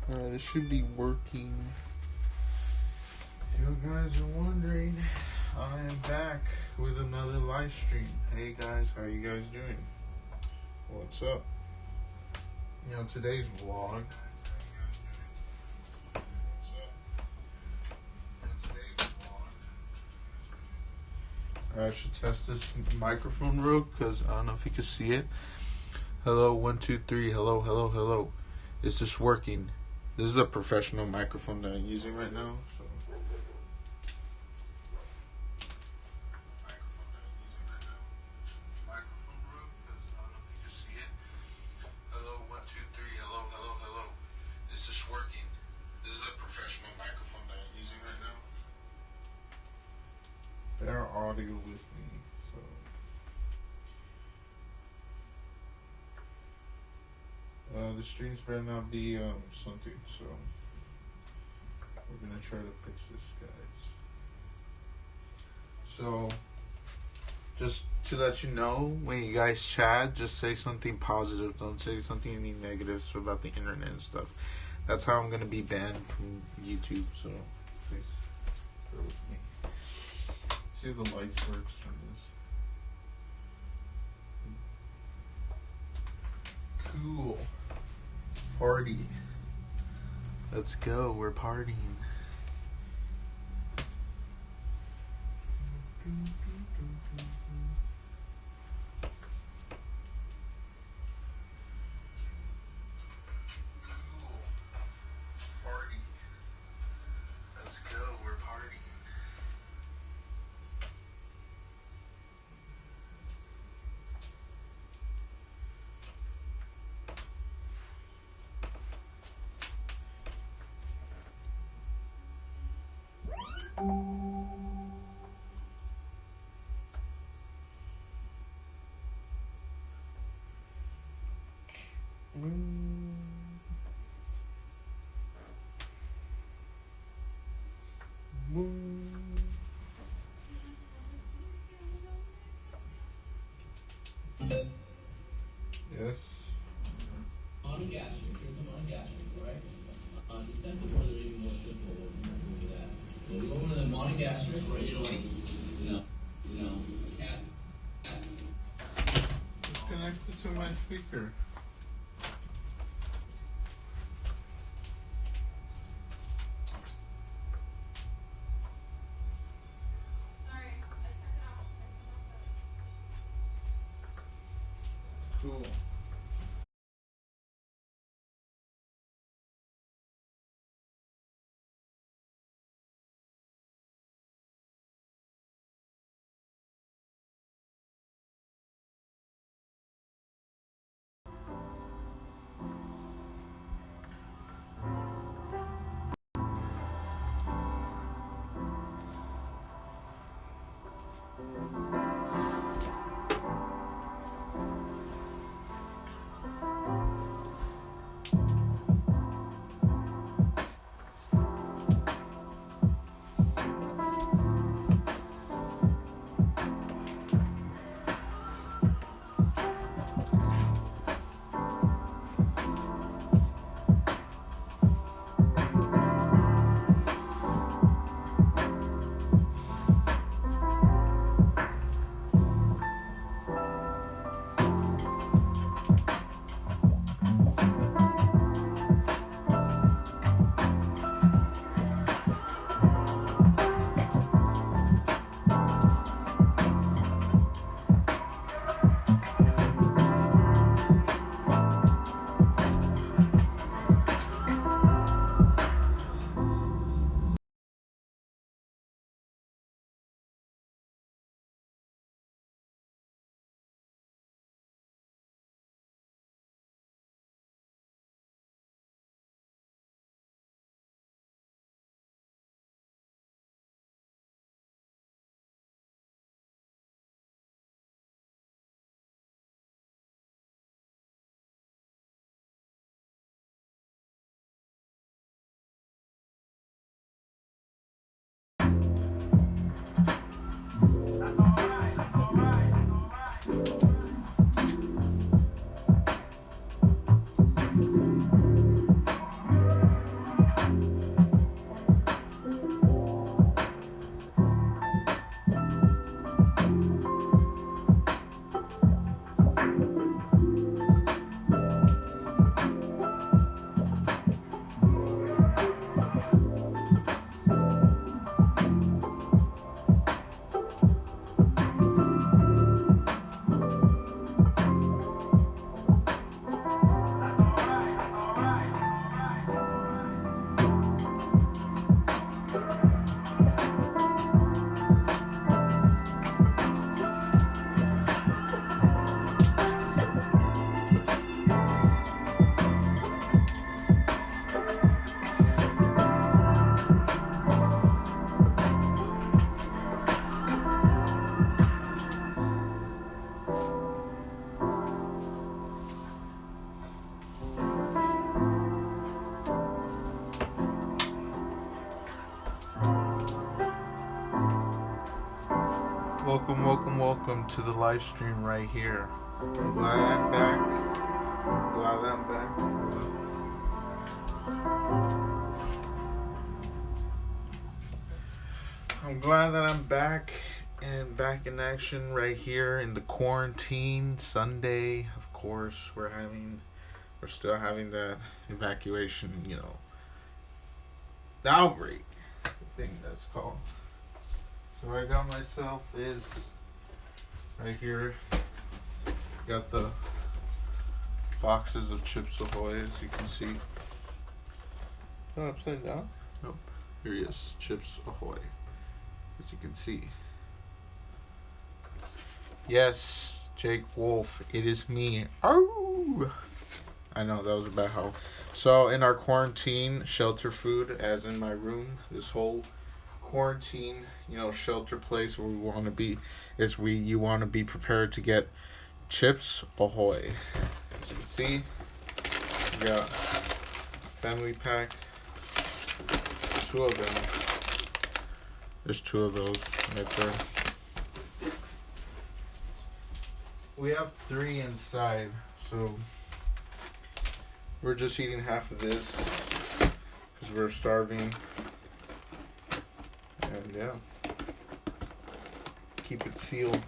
This should be working. If you guys are wondering, I am back with another live stream. Hey guys, how you guys doing? What's up? Today's vlog. I should test this microphone real, because I don't know if you can see it. Hello, 1, 2, 3. Hello, hello, hello. Is this working? This is a professional microphone that I'm using right now. So. Microphone real, because I don't know if you can see it. Hello, 1, 2, 3. Hello, hello, hello. Is this working? This is a professional microphone that I'm using right now. Bear audio with me. The streams better not be something, so we're gonna try to fix this, guys. So, just to let you know, when you guys chat, just say something positive. Don't say something any negatives about the internet and stuff. That's how I'm gonna be banned from YouTube. So, please bear with me. Let's see if the lights works on this. Cool. Party. Let's go. We're partying. Yes. Monogastric. Here's the monogastric, right? The second ones are even more simple. Look at that. So we go over to the monogastric, where cats. It's connected to my speaker. Cool. welcome to the live stream right here. I'm glad I'm back. Glad I'm back. I'm glad that I'm back and back in action right here in the quarantine Sunday. Of course, we're still having that evacuation, the outbreak thing that's called. So what I got myself is right here. Got the boxes of Chips Ahoy, as you can see. Oh, upside down? Nope. Here he is, Chips Ahoy. As you can see. Yes, Jake Wolf, it is me. Oh! I know, that was a bad howl. So, in our quarantine shelter food, as in my room, this whole quarantine, shelter place where we want to be, you want to be prepared to get Chips Ahoy. As you can see, we got family pack, 2 of them. There's 2 of those right there. We have 3 inside, so we're just eating half of this because we're starving. And yeah, keep it sealed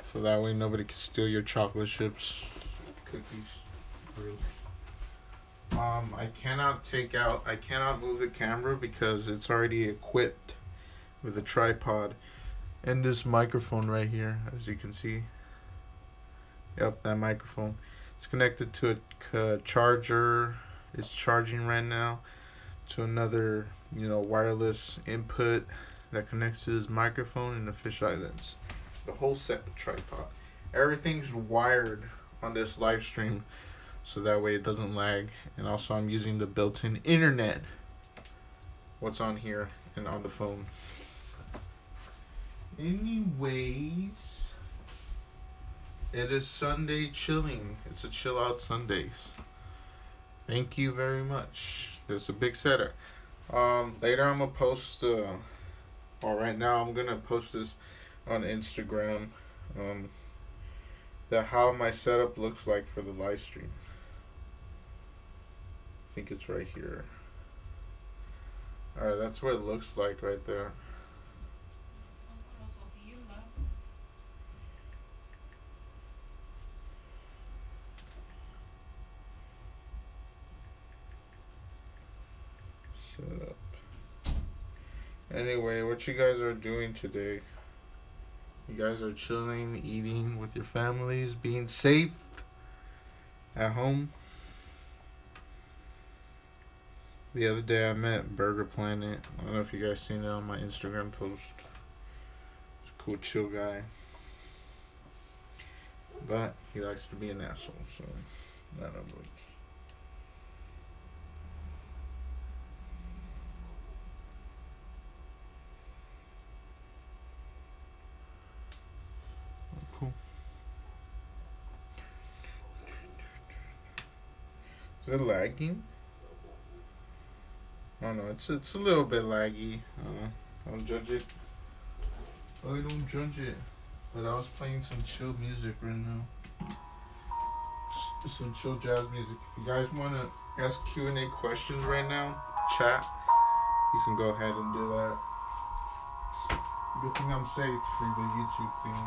so that way nobody can steal your chocolate chips, cookies, gross. I cannot move the camera because it's already equipped with a tripod and this microphone right here, as you can see. Yep, that microphone. It's connected to a charger. It's charging right now to another, wireless input that connects to this microphone and the fisheye lens. The whole set with tripod. Everything's wired on this live stream so that way it doesn't lag. And also I'm using the built-in internet. What's on here and on the phone. Anyways, it is Sunday chilling. It's a chill out Sundays. Thank you very much. There's a big setup. Later I'm gonna post. Right now I'm gonna post this on Instagram. How my setup looks like for the live stream. I think it's right here. Alright, that's what it looks like right there. Up. Anyway, what you guys are doing today? You guys are chilling, eating with your families, being safe at home. The other day I met Burger Planet. I don't know if you guys seen it on my Instagram post. He's a cool, chill guy. But he likes to be an asshole, so not a much. Cool. Is it lagging? Oh no, it's a little bit laggy. Don't judge it. Oh, you don't judge it. But I was playing some chill music right now. Just some chill jazz music. If you guys want to ask Q&A questions right now, chat, you can go ahead and do that. Good thing I'm saved for the YouTube thing.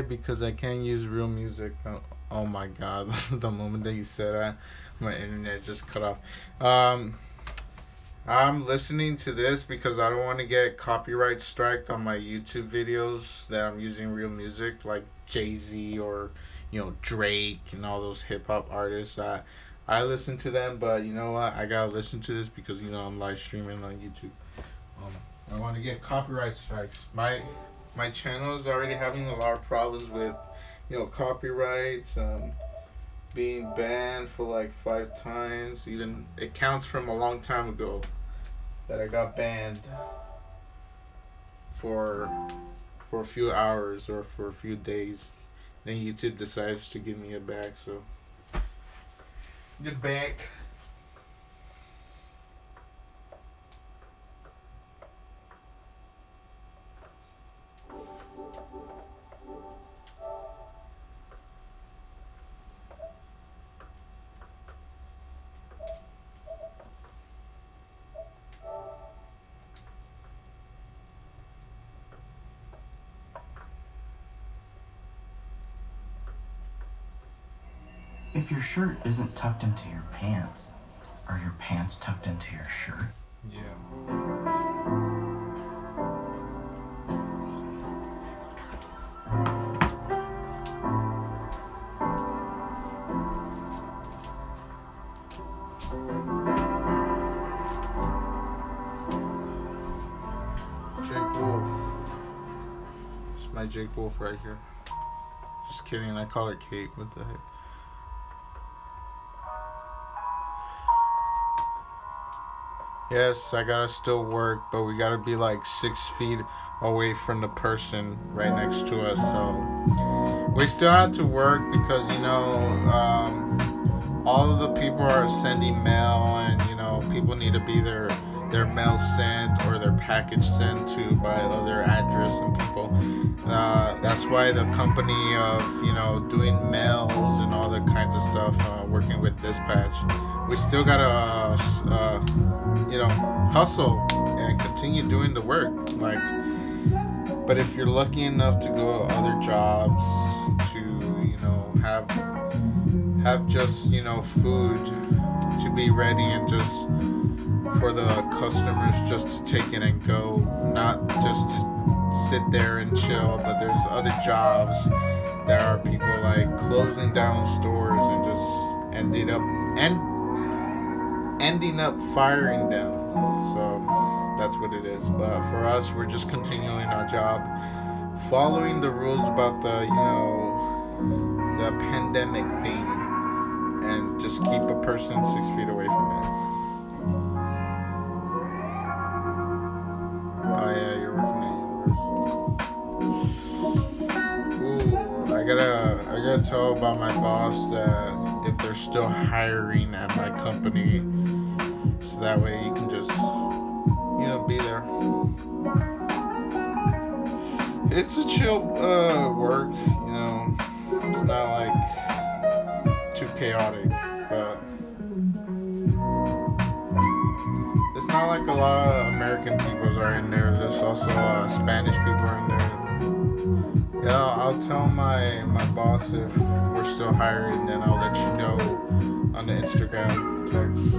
why? Because I can't use real music. Oh my god! The moment that you said that, my internet just cut off. Um, I'm listening to this because I don't want to get copyright striked on my YouTube videos that I'm using real music like Jay-Z or Drake and all those hip hop artists. I listen to them, but you know what? I gotta listen to this because I'm live streaming on YouTube. Um, I want to get copyright strikes. My channel is already having a lot of problems with copyrights. Being banned for like 5 times. Even it counts from a long time ago that I got banned for a few hours or for a few days. Then YouTube decides to give me it back. So get back. If your shirt isn't tucked into your pants, are your pants tucked into your shirt? Yeah. Jake Wolf. It's my Jake Wolf right here. Just kidding, I call her Kate. What the heck? Yes, I gotta still work, but we gotta be like 6 feet away from the person right next to us. So we still have to work because all of the people are sending mail, and people need to be their mail sent or their package sent to by other address and people. That's why the company of doing mails and all that kinds of stuff, working with dispatch, we still gotta hustle and continue doing the work. But if you're lucky enough to go to other jobs to have just food to be ready and just for the customers just to take it and go, not just to sit there and chill. But there's other jobs that are people like closing down stores and just ending up firing them. So that's what it is. But for us, we're just continuing our job, following the rules about the pandemic thing, and just keep a person 6 feet away from it. Oh yeah, you're working at Universal. Ooh, I gotta tell about my boss that if they're still hiring at my company, so that way he can just be there. It's a chill work, it's not like too chaotic, but it's not like a lot of American peoples are in there. There's also Spanish people in there. Yeah, I'll tell my boss if we're still hiring, then I'll let you know on the Instagram text.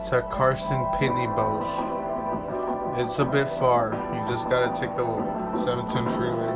It's at Carson Pitney Bowes. It's a bit far. You just gotta take the 710 freeway.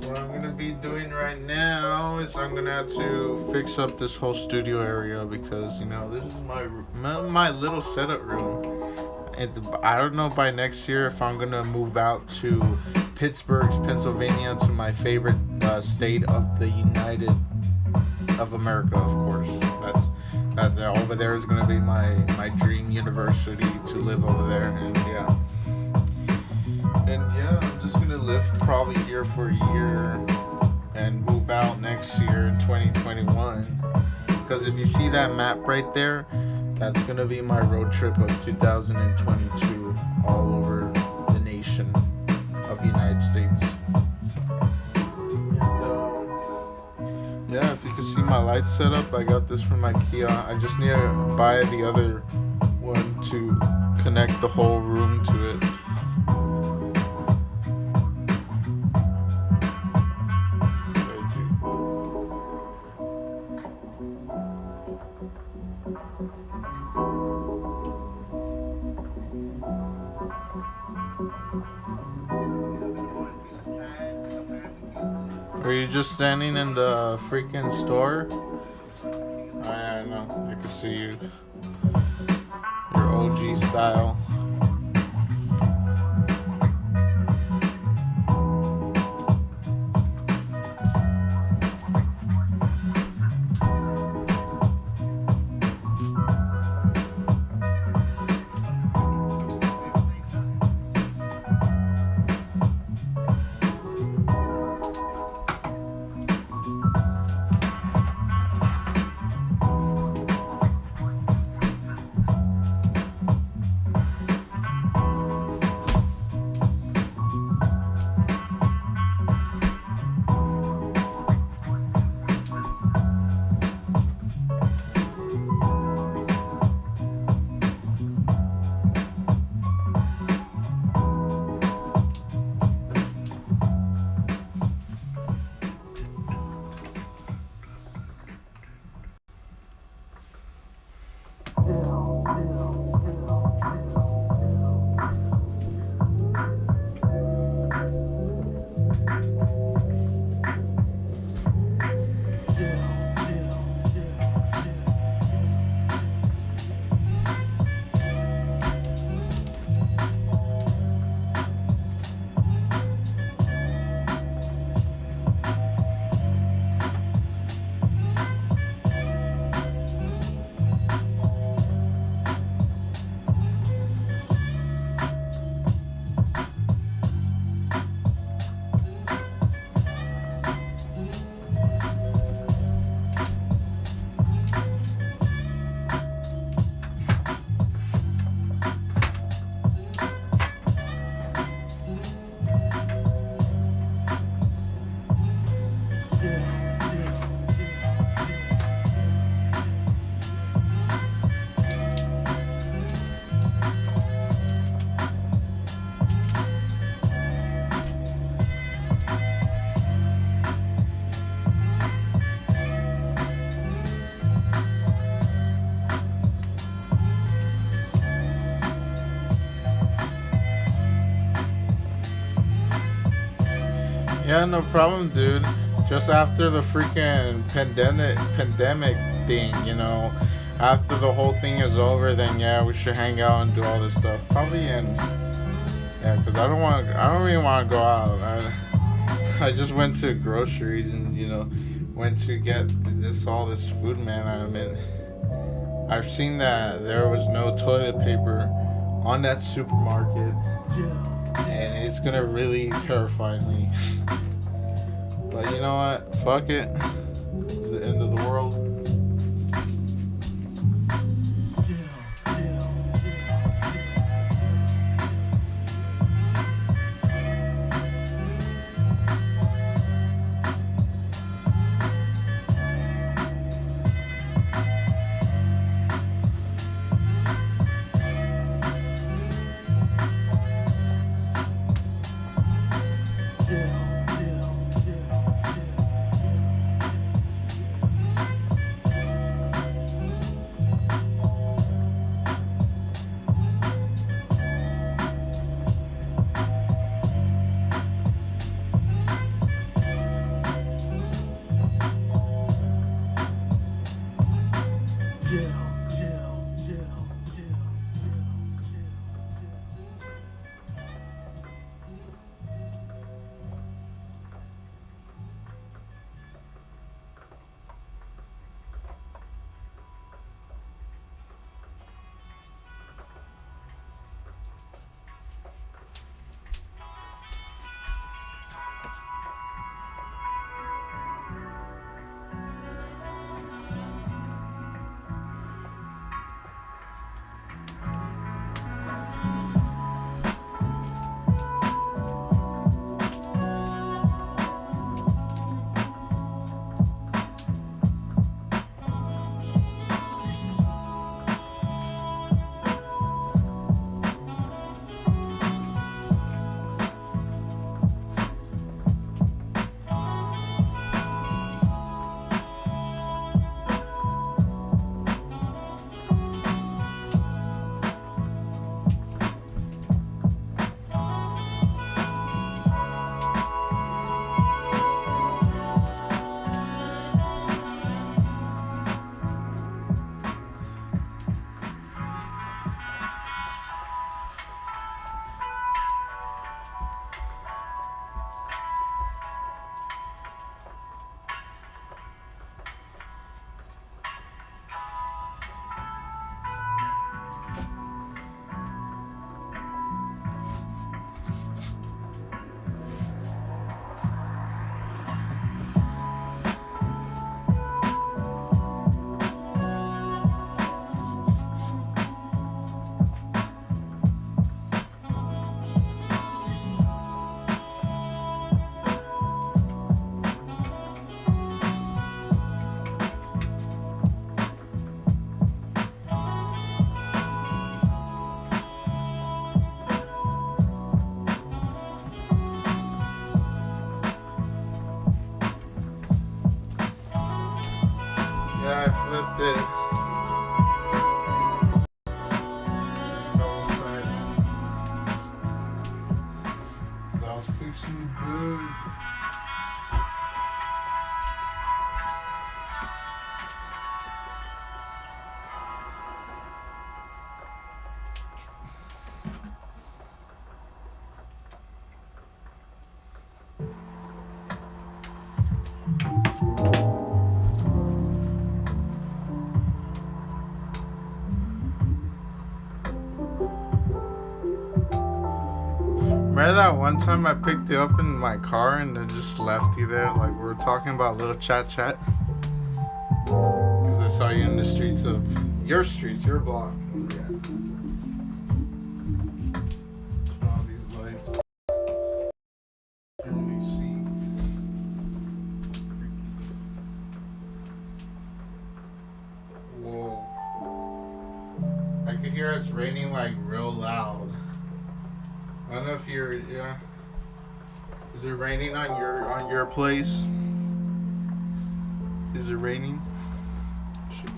What I'm gonna be doing right now is I'm gonna have to fix up this whole studio area because this is my little setup room. I don't know by next year if I'm gonna move out to Pittsburgh, Pennsylvania, to my favorite state of the United of America. Of course, that over there is gonna be my dream university to live over there, and yeah. I'm just gonna live probably here for a year and move out next year in 2021. Because if you see that map right there, that's gonna be my road trip of 2022 all over the nation of the United States. And if you can see my light setup, I got this from IKEA. I just need to buy the other one to connect the whole room to it. Are you just standing in the freaking store? I know, I can see you. Your OG style. Yeah, no problem, dude. Just after the freaking pandemic thing, after the whole thing is over, then yeah, we should hang out and do all this stuff. Probably in yeah, cause I don't really want to go out. I just went to groceries and went to get all this food, man. I mean, I've seen that there was no toilet paper on that supermarket, and it's gonna really terrify me. But you know what? Fuck it. It's the end of the world. Yeah, I flipped it. Double side. So I was fixing food. Remember that one time I picked you up in my car and then just left you there, like we were talking about little chat? Because I saw you in the streets of your block. Yeah. Turn on these lights. Can't really see. Whoa. I could hear it's raining like real loud. I don't know if yeah. Is it raining on your place? Is it raining? Should be.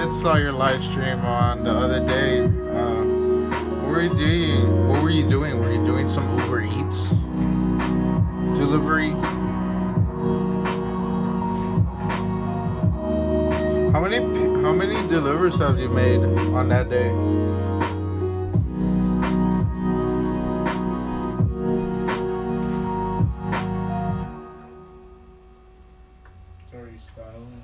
did saw your live stream on the other day. What were you doing? What were you doing? Were you doing some Uber Eats delivery? How many delivers have you made on that day? Sorry, styling.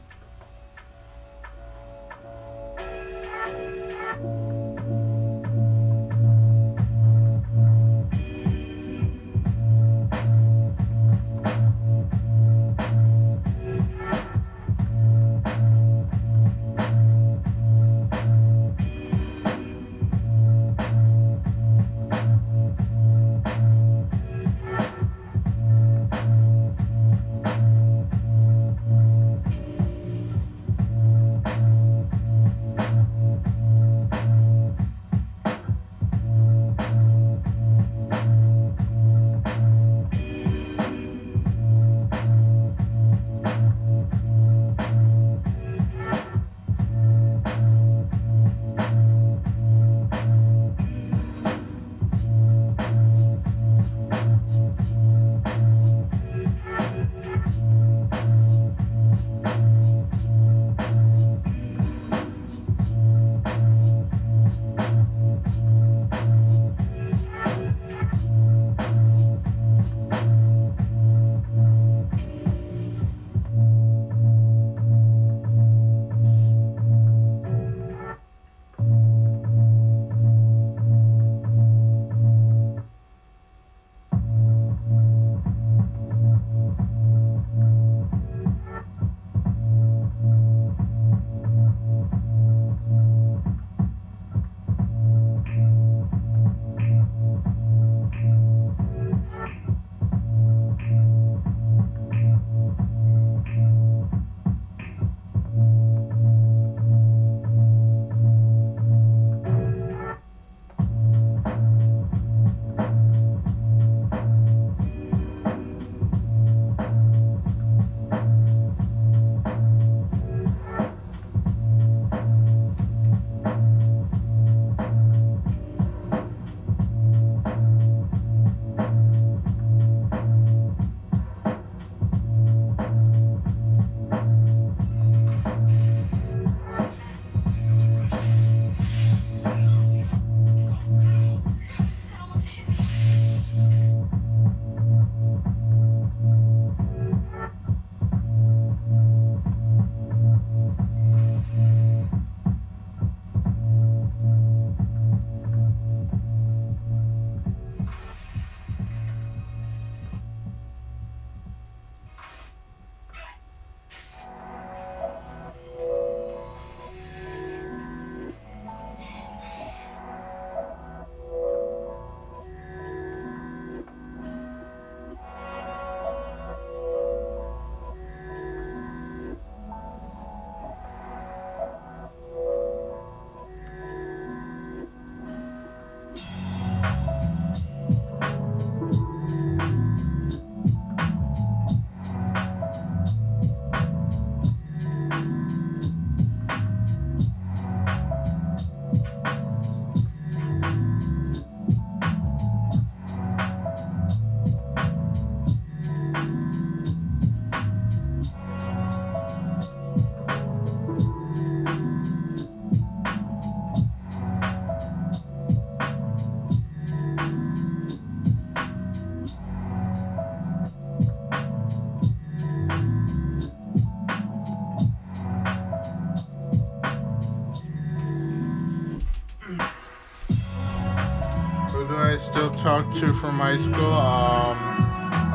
I still talk to from high school.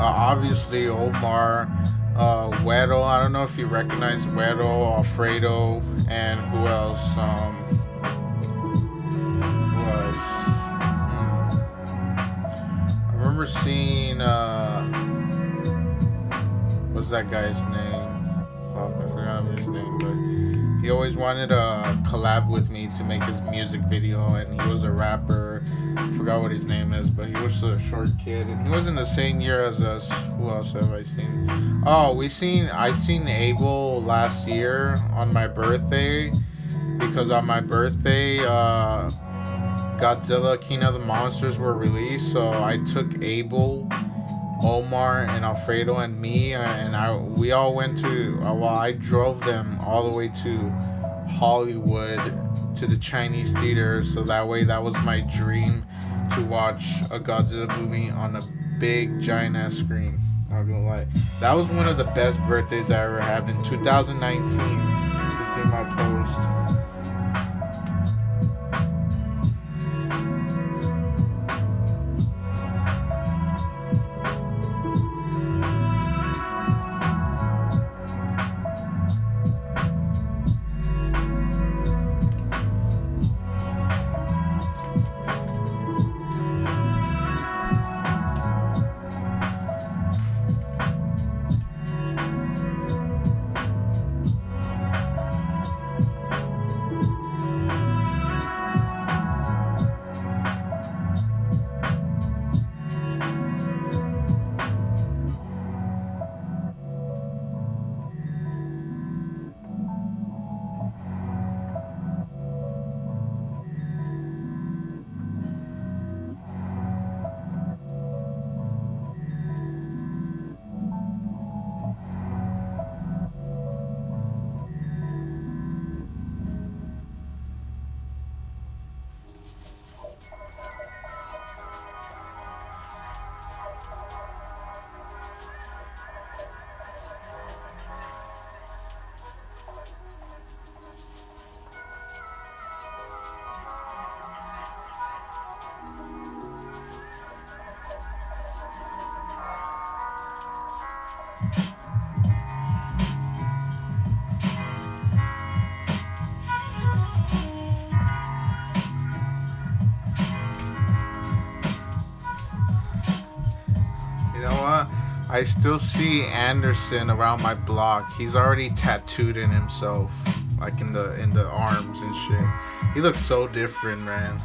Obviously Omar, Güero. I don't know if you recognize Güero, Alfredo, and who else? Who else? I remember seeing. What's that guy's name? Fuck, I forgot his name, but he always wanted to collab with me to make his music video, and he was a rapper. I forgot what his name is, but he was a short kid, and he was in the same year as us. Who else have I seen? Oh, I seen Abel last year on my birthday. because on my birthday, Godzilla King of the Monsters were released, so I took Abel, Omar, and Alfredo and me, and we all went to. Well, I drove them all the way to Hollywood to the Chinese theater, so that way that was my dream to watch a Godzilla movie on a big giant ass screen. Not gonna lie, that was one of the best birthdays I ever had in 2019. To see my post. I still see Anderson around my block. He's already tattooed in himself, like in the arms and shit. He looks so different, man.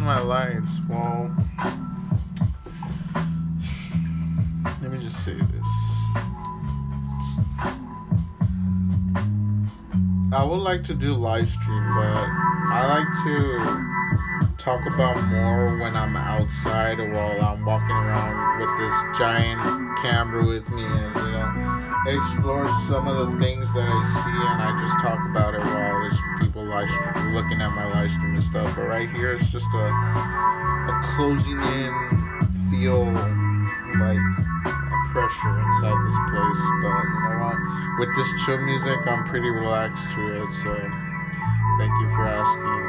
my lights. Well, let me just say this. I would like to do live stream, but I like to talk about more when I'm outside or while I'm walking around with this giant camera with me, and explore some of the things that I see, and I just talk about it while there's people looking at my live stream and stuff. But right here it's just a closing in feel, like a pressure inside this place. But you know what, with this chill music I'm pretty relaxed to it, so thank you for asking.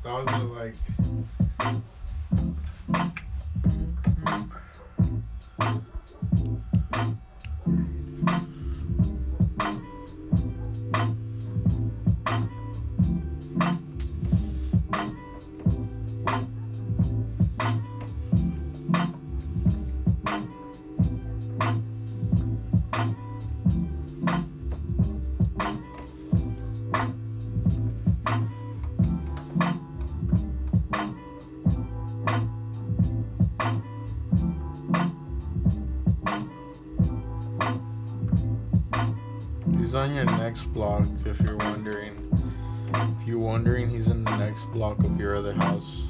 Those are like he's on your next block, if you're wondering. If you're wondering, he's in the next block of your other house.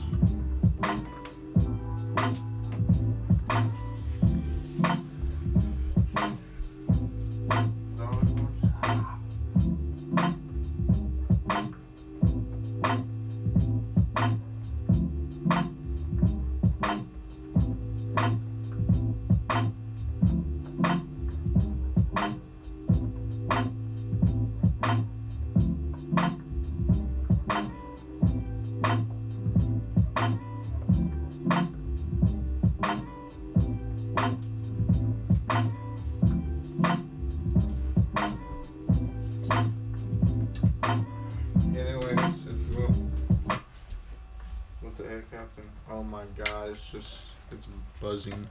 Oh my god, it's buzzing.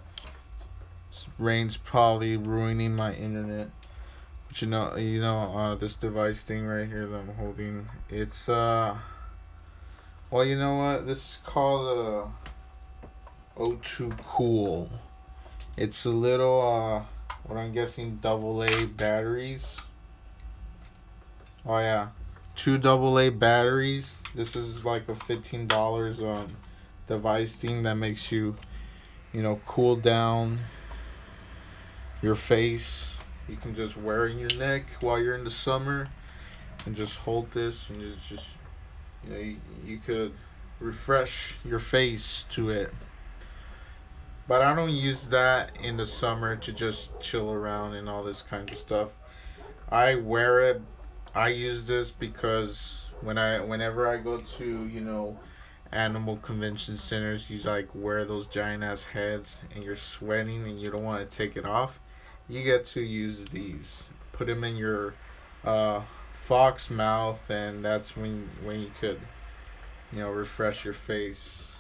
Rain's probably ruining my internet. But this device thing right here that I'm holding, it's well, you know what? This is called O2 Cool. It's a little what I'm guessing AA batteries. Oh yeah. 2 AA batteries. This is like a $15 device thing that makes you, cool down your face. You can just wear it in your neck while you're in the summer, and just hold this, and just you could refresh your face to it. But I don't use that in the summer to just chill around and all this kind of stuff. I wear it. I use this because whenever I go to, animal convention centers, you like wear those giant ass heads and you're sweating and you don't want to take it off. You get to use these. Put them in your fox mouth, and that's when you could, refresh your face.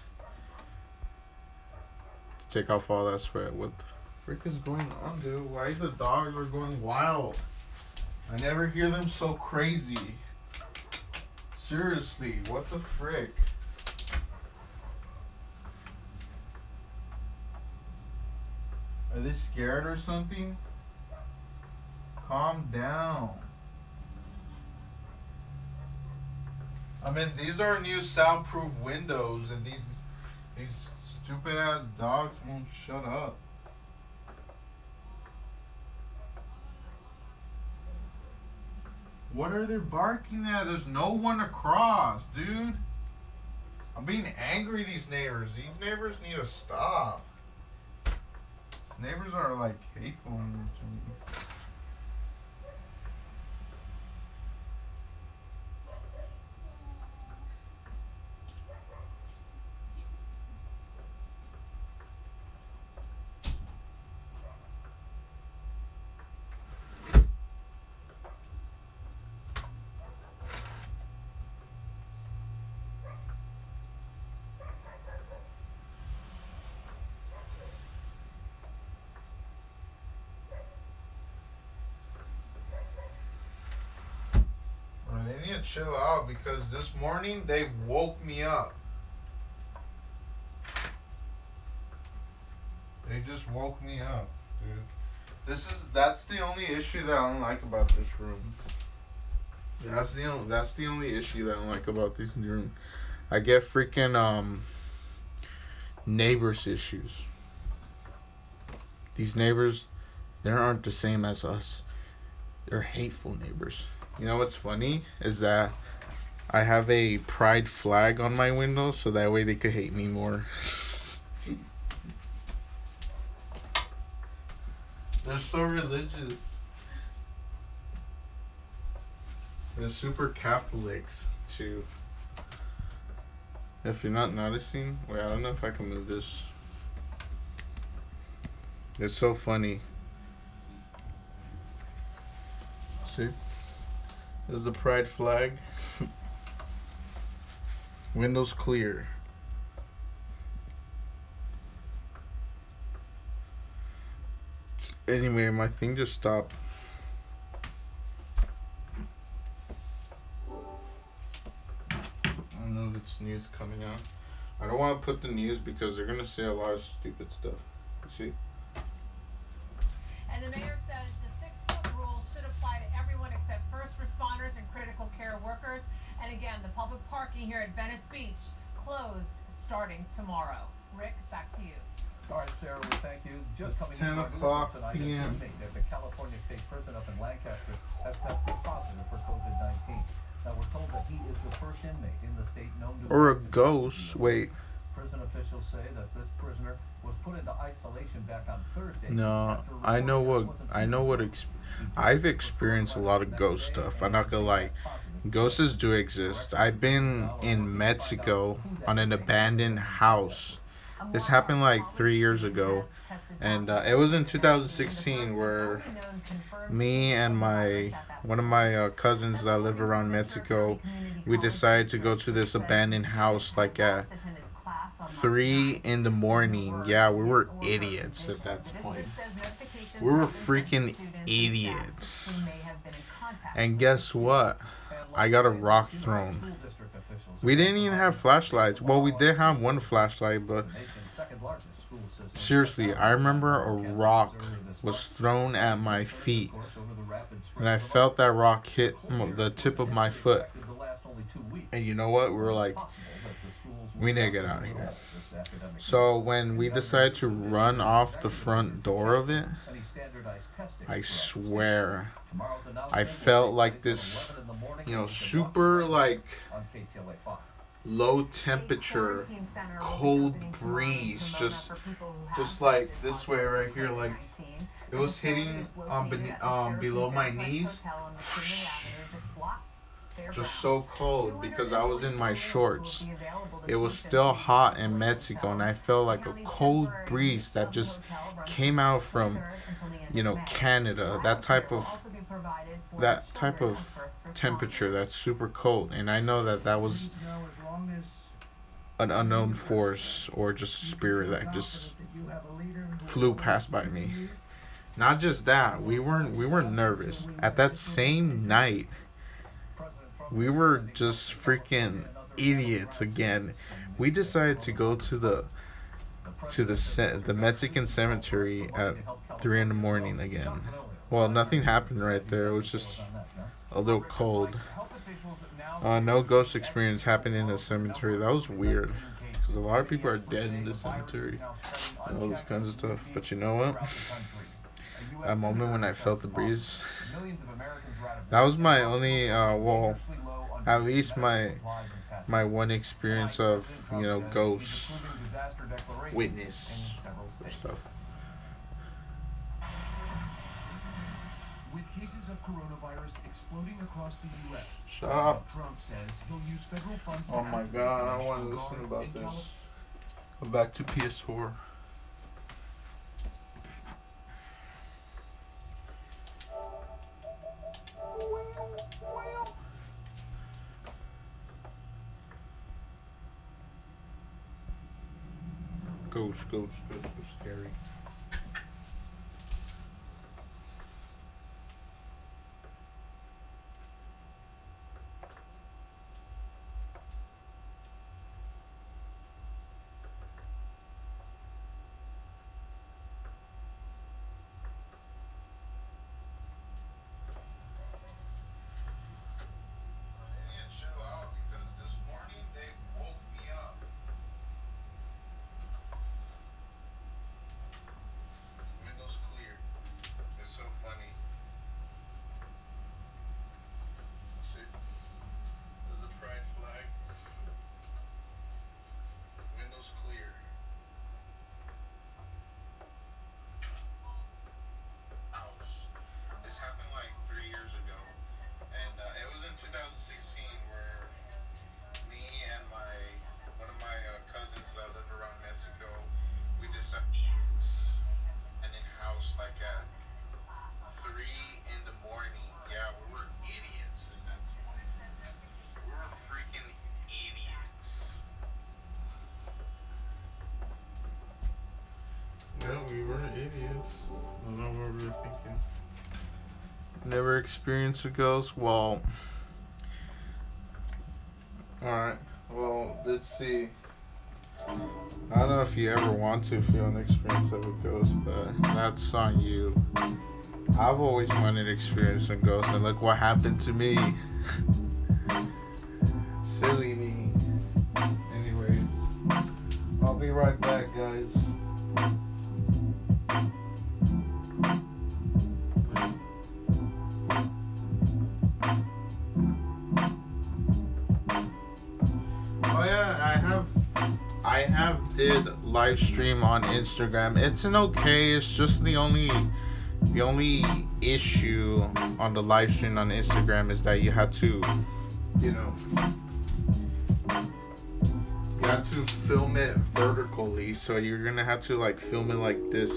Take off all that sweat. What the frick is going on, dude? Why the dogs are going wild? I never hear them so crazy. Seriously, what the frick? Are they scared or something? Calm down. I mean, these are new soundproof windows, and these stupid ass dogs won't shut up. What are they barking at? There's no one across, dude. I'm being angry, these neighbors. These neighbors need to stop. These neighbors are like hateful to me. They need to chill out because this morning they woke me up. They just woke me up, dude. That's the only issue that I don't like about this room. That's the only issue that I don't like about this room. I get freaking neighbors issues. These neighbors, they aren't the same as us. They're hateful neighbors. You know what's funny is that I have a pride flag on my window so that way they could hate me more. They're so religious. They're super Catholics too. If you're not noticing, wait, I don't know if I can move this. It's so funny. See? There's the pride flag. Windows clear. Anyway, my thing just stopped. I don't know if it's news coming out. I don't want to put the news because they're going to say a lot of stupid stuff. See? And the mayor says the 6-foot rule should apply to everyone except first responders and critical care workers. And again, the public parking here at Venice Beach closed starting tomorrow. Rick, back to you. All right, Sarah, we thank you. Just It's coming 10 in o'clock tonight, p.m. that the California State Prison up in Lancaster has tested positive for COVID-19. Now, we're told that he is the first inmate in the state known to... Or a ghost. Wait. Prison officials say that this prisoner was put into isolation back on Thursday. No, I know what I've experienced a lot of ghost stuff. I'm not gonna lie. Ghosts do exist. I've been in Mexico on an abandoned house. This happened like 3 years ago. And it was in 2016 where me and one of my cousins that live around Mexico, we decided to go to this abandoned house like at 3 in the morning. Yeah, we were idiots at that point. We were freaking idiots. And guess what? I got a rock thrown. We didn't even have flashlights. Well, we did have one flashlight, but seriously, I remember a rock was thrown at my feet. And I felt that rock hit the tip of my foot. And you know what? We were like, we need to get out of here. So when we decided to run off the front door of it, I swear, I felt like this, super like low temperature, cold breeze, just like this way right here, like it was hitting below my knees. Just so cold because I was in my shorts. It was still hot in Mexico and I felt like a cold breeze that just came out from, Canada. That type of temperature that's super cold. And I know that was an unknown force or just spirit that just flew past by me. Not just that, we weren't nervous. At that same night, we were just freaking idiots again. We decided to go to the Mexican cemetery at 3 in the morning again. Well, nothing happened right there. It was just a little cold. No ghost experience happened in the cemetery. That was weird because a lot of people are dead in the cemetery and all this kinds of stuff. But you know what? U.S. moment when I Senator felt the Chuck breeze. Schumer. Millions of Americans were out of That was business my and only, hospitals well, were dangerously low on at basic least medical my supplies and testing. one experience Tonight, of, President Trump says he's ghosts approving disaster declarations witness in several or states. stuff. With cases of coronavirus exploding across the U.S., Shut up. Trump says he'll use federal funds to Oh my activate god, the I don't want to National listen Guard about in this. Go back to PS4. Ghosts are scary. Chill out because this morning they woke me up. Windows clear. It's so funny. See? There's a pride flag. Windows clear. House. This happened like 3 years ago. And it was in 2016 where me and one of my cousins that live around Mexico, we decided and in house like at 3 in the morning. Yeah, we were idiots at that point. We were freaking idiots. No, we were idiots. I don't know what we were thinking. Never experienced a ghost? Well, alright. Well, let's see. I don't know if you ever want to feel an experience of a ghost, but that's on you. I've always wanted to experience a ghost, and look what happened to me. Silly me. Anyways, I'll be right back, guys. Oh yeah, I have did live stream on Instagram. It's okay. It's just the only issue on the live stream on Instagram is that you had to, you have to film it vertically. So you're gonna have to like film it like this.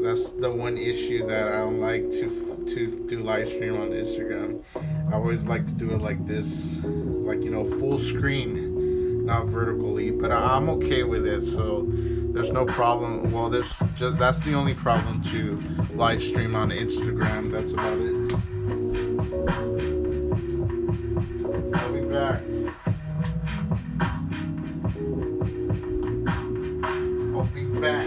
That's the one issue that I don't like to do live stream on Instagram. I always like to do it like this, like full screen, not vertically. But I'm okay with it, so there's no problem. Well, that's the only problem to live stream on Instagram. That's about it. I'll be back. I'll be back.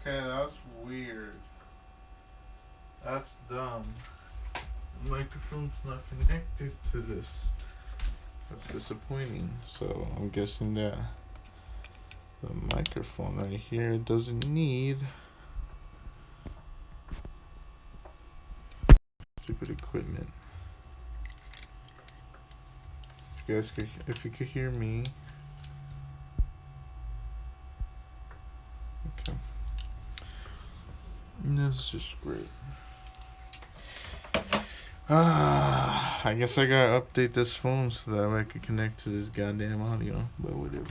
Okay, that's weird. That's dumb. The microphone's not connected to this. That's disappointing. So I'm guessing that the microphone right here doesn't need stupid equipment. If you could hear me. Okay. This is just great. I guess I gotta update this phone so that way I could connect to this goddamn audio, but whatever.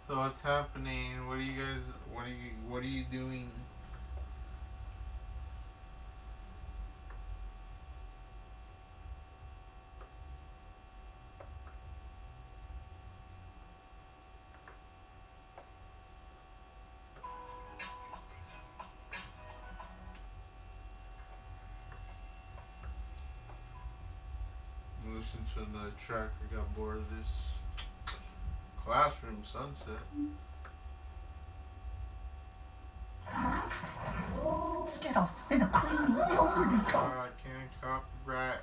So what's happening? What are you guys? What are you doing? Listen to another track. I got bored of this Classroom Sunset. Skittles in a creamy yogurty cup. I can't copyright.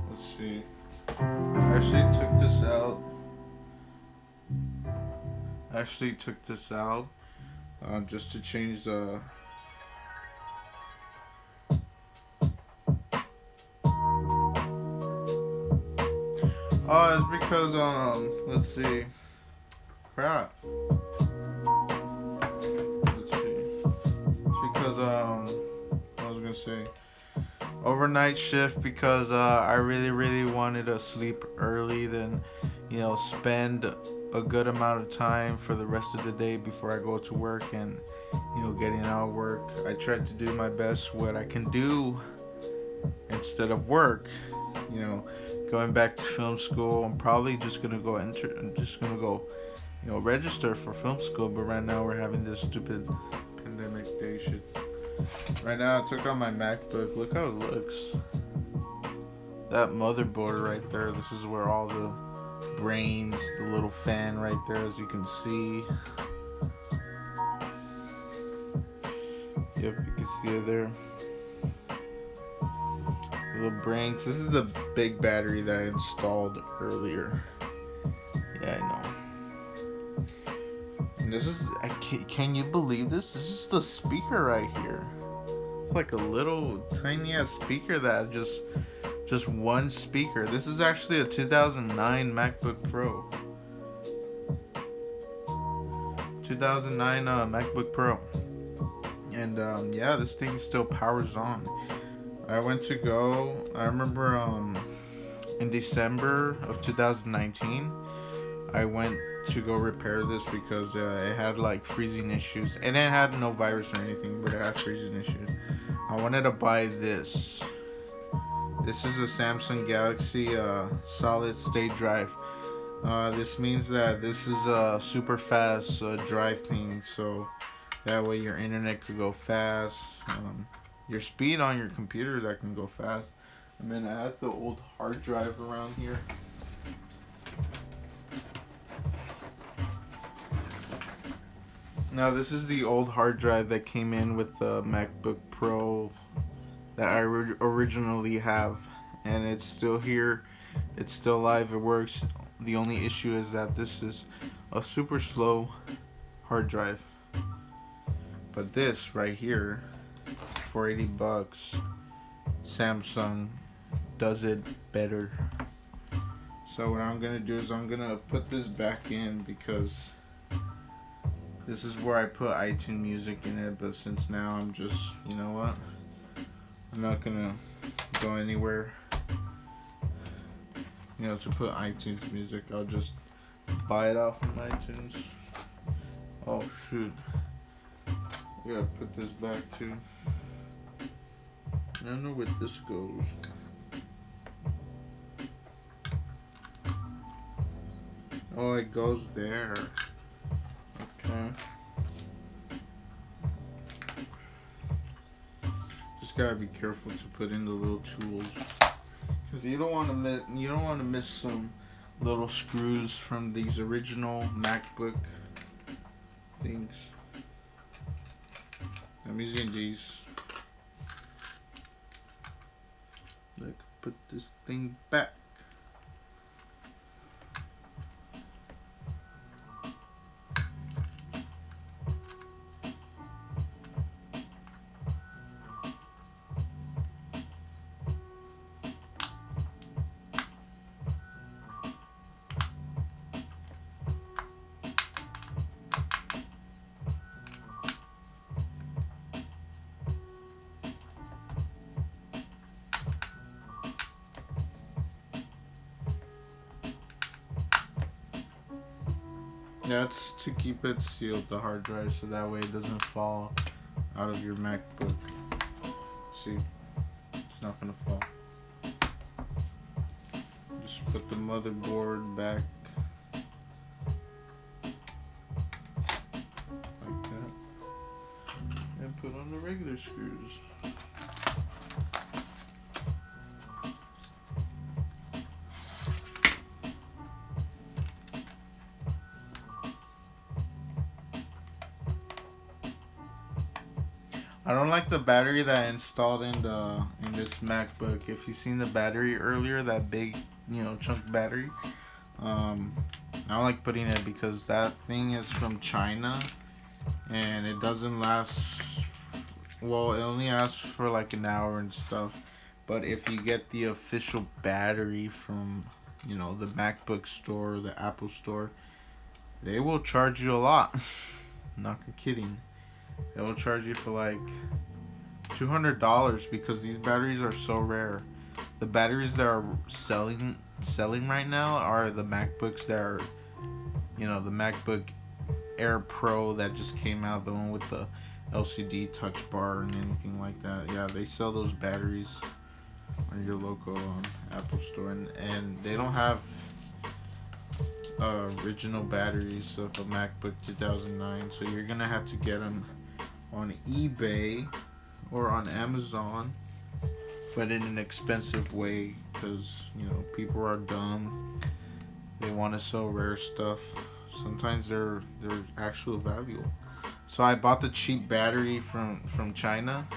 let's see. I actually took this out just to change the. Oh, it's because let's see. Crap. Let's see. It's because I was gonna say overnight shift because I really wanted to sleep early, then spend a good amount of time for the rest of the day before I go to work, and getting out of work. I tried to do my best what I can do instead of work. Going back to film school. I'm probably just gonna go register for film school, but right now we're having this stupid pandemic day shit. Right now I took out my MacBook. Look how it looks. That motherboard right there, this is where all the brains, the little fan right there, as you can see. Yep, you can see it there. Little brains. This is the big battery that I installed earlier. Yeah, I know. And this is, can you believe this? This is the speaker right here. It's like a little tiny ass speaker that just one speaker. This is actually a 2009 MacBook Pro. 2009 MacBook Pro. And yeah, this thing still powers on. I remember in December of 2019, I went to go repair this because it had like freezing issues. And it had no virus or anything, but it had freezing issues. I wanted to buy this. This is a Samsung Galaxy solid state drive. This means that this is a super fast drive thing, so that way your internet could go fast. Your speed on your computer that can go fast. I mean, I had the old hard drive around here. Now this is the old hard drive that came in with the MacBook Pro that I originally have, and it's still here. It's still live. It works. The only issue is that this is a super slow hard drive. But this right here, for $80, Samsung does it better. So what I'm gonna do is I'm gonna put this back in because this is where I put iTunes music in it. But since now I'm just, you know what, I'm not gonna go anywhere, to put iTunes music. I'll just buy it off of iTunes. Oh shoot, I gotta put this back too. I don't know where this goes. Oh, it goes there. Okay. Just gotta be careful to put in the little tools, because you don't want to miss some little screws from these original MacBook things. I'm using these. Like, put this thing back. That's to keep it sealed, the hard drive, so that way it doesn't fall out of your MacBook. See, it's not gonna fall. Just put the motherboard back like that, and put on the regular screws. I don't like the battery that I installed in this MacBook. If you've seen the battery earlier, that big, chunk battery, I don't like putting it because that thing is from China and it doesn't last. Well, it only lasts for like an hour and stuff. But if you get the official battery from, the MacBook store, the Apple store, they will charge you a lot. Not kidding. They will charge you for like $200 because these batteries are so rare. The batteries that are selling right now are the MacBooks that are, the MacBook Air Pro that just came out, the one with the LCD touch bar and anything like that. Yeah, they sell those batteries on your local Apple store, and they don't have original batteries of a MacBook 2009, so you're gonna have to get them on eBay or on Amazon, but in an expensive way, because people are dumb. They want to sell rare stuff. Sometimes they're actual value. So I bought the cheap battery from China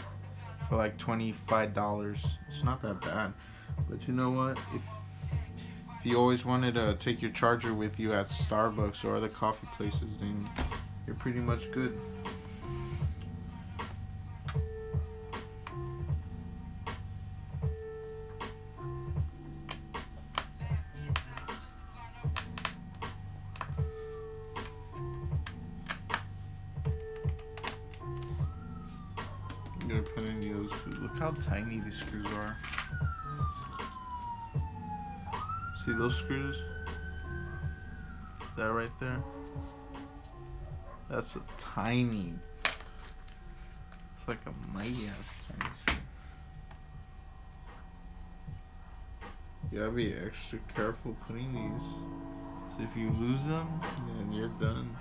for like $25. It's not that bad, but you know what? If you always wanted to take your charger with you at Starbucks or other coffee places, then you're pretty much good. I'm gonna put in those. Look how tiny these screws are. See those screws? That right there? That's a tiny. It's like a mighty ass tiny screw. You gotta be extra careful putting these. So if you lose them, then you're done.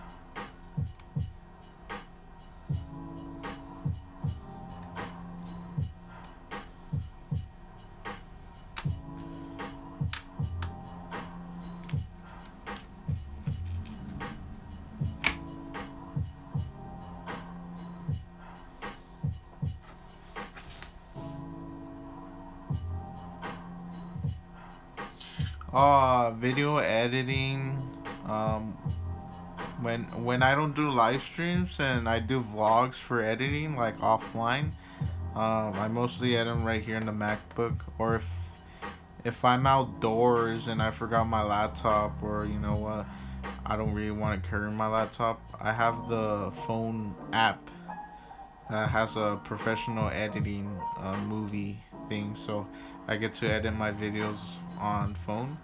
Video editing. When I don't do live streams and I do vlogs for editing, like offline, I mostly edit them right here in the MacBook. Or if I'm outdoors and I forgot my laptop, or I don't really want to carry my laptop, I have the phone app that has a professional editing movie thing, so I get to edit my videos on phone.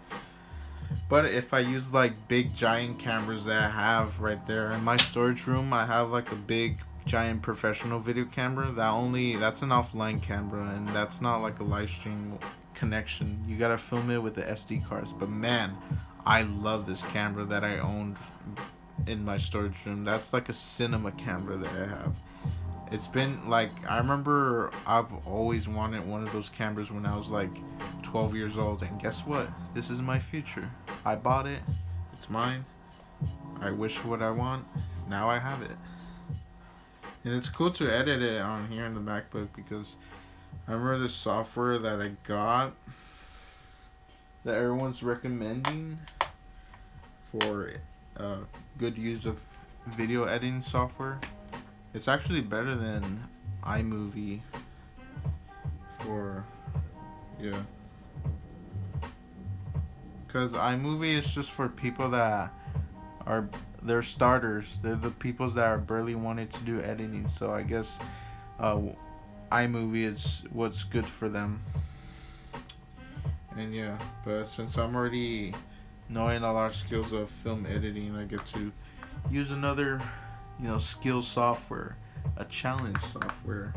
But if I use like big giant cameras that I have right there in my storage room, I have like a big giant professional video camera that's an offline camera, and that's not like a live stream connection. You gotta film it with the SD cards. But man, I love this camera that I owned in my storage room. That's like a cinema camera that I have. It's been like, I remember I've always wanted one of those cameras when I was like 12 years old, and guess what? This is my future. I bought it. It's mine. I wish what I want. Now I have it. And it's cool to edit it on here in the MacBook, because I remember this software that I got that everyone's recommending for good use of video editing software. It's actually better than iMovie because iMovie is just for people that they're starters. They're the people that are barely wanting to do editing. So I guess iMovie is what's good for them. And yeah, but since I'm already knowing a lot of skills of film editing, I get to use another skill software, a challenge software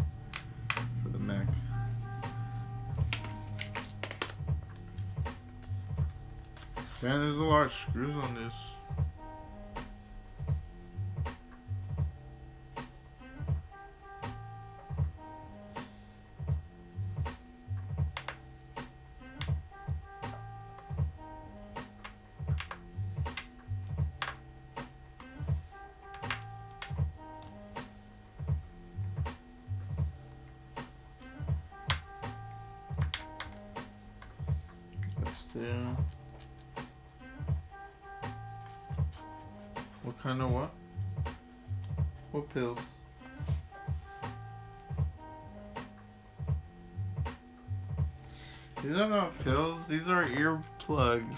for the Mac. Man, there's a lot of screws on this. Yeah. What kind of what? What pills? These are not pills. These are earplugs.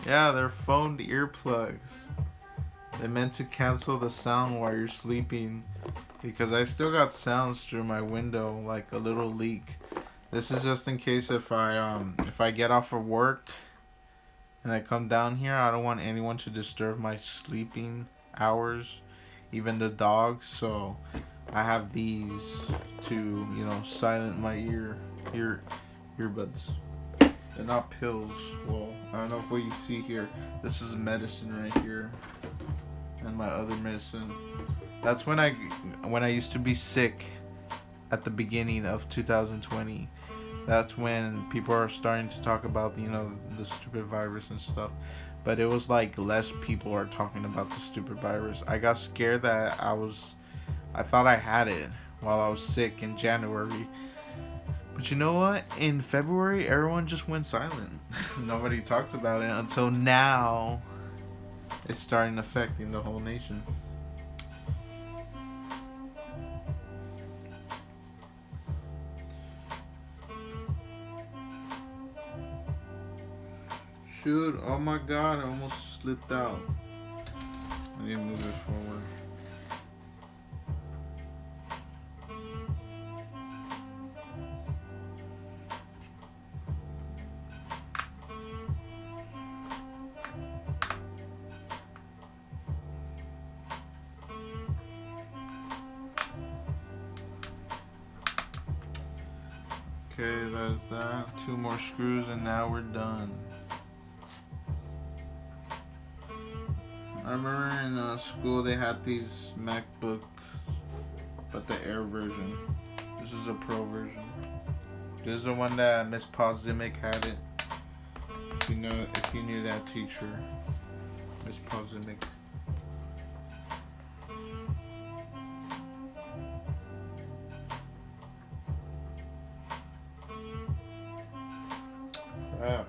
Yeah, they're phoned earplugs. They're meant to cancel the sound while you're sleeping. Because I still got sounds through my window, like a little leak. This is just in case if I get off of work and I come down here, I don't want anyone to disturb my sleeping hours, even the dogs. So I have these to, you know, silent my earbuds. They're not pills. Well, I don't know if what you see here. This is medicine right here, and my other medicine. That's when I used to be sick at the beginning of 2020. That's when people are starting to talk about, you know, the stupid virus and stuff. But it was like less people are talking about the stupid virus. I got scared that I thought I had it while I was sick in January. But you know what? In February, everyone just went silent. Nobody talked about it until now. It's starting affecting the whole nation. Shoot, oh my god, I almost slipped out. I need to move this forward. Okay, that's that. 2 more screws and now we're done. I remember in school they had these MacBooks, but the Air version. This is a Pro version. This is the one that Miss Pozimic had it. If you knew that teacher, Miss Pozimic. Crap.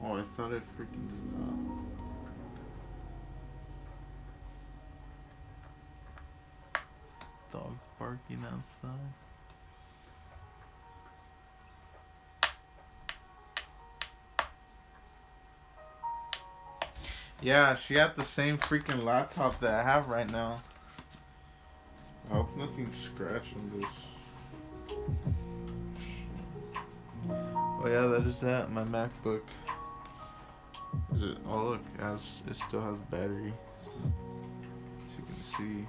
Oh, I thought it freaking stopped. Dogs barking outside. Yeah, she had the same freaking laptop that I have right now. I hope nothing's scratching this. Oh yeah, that is that. My MacBook. Is it? Oh look, it still has battery. As you can see,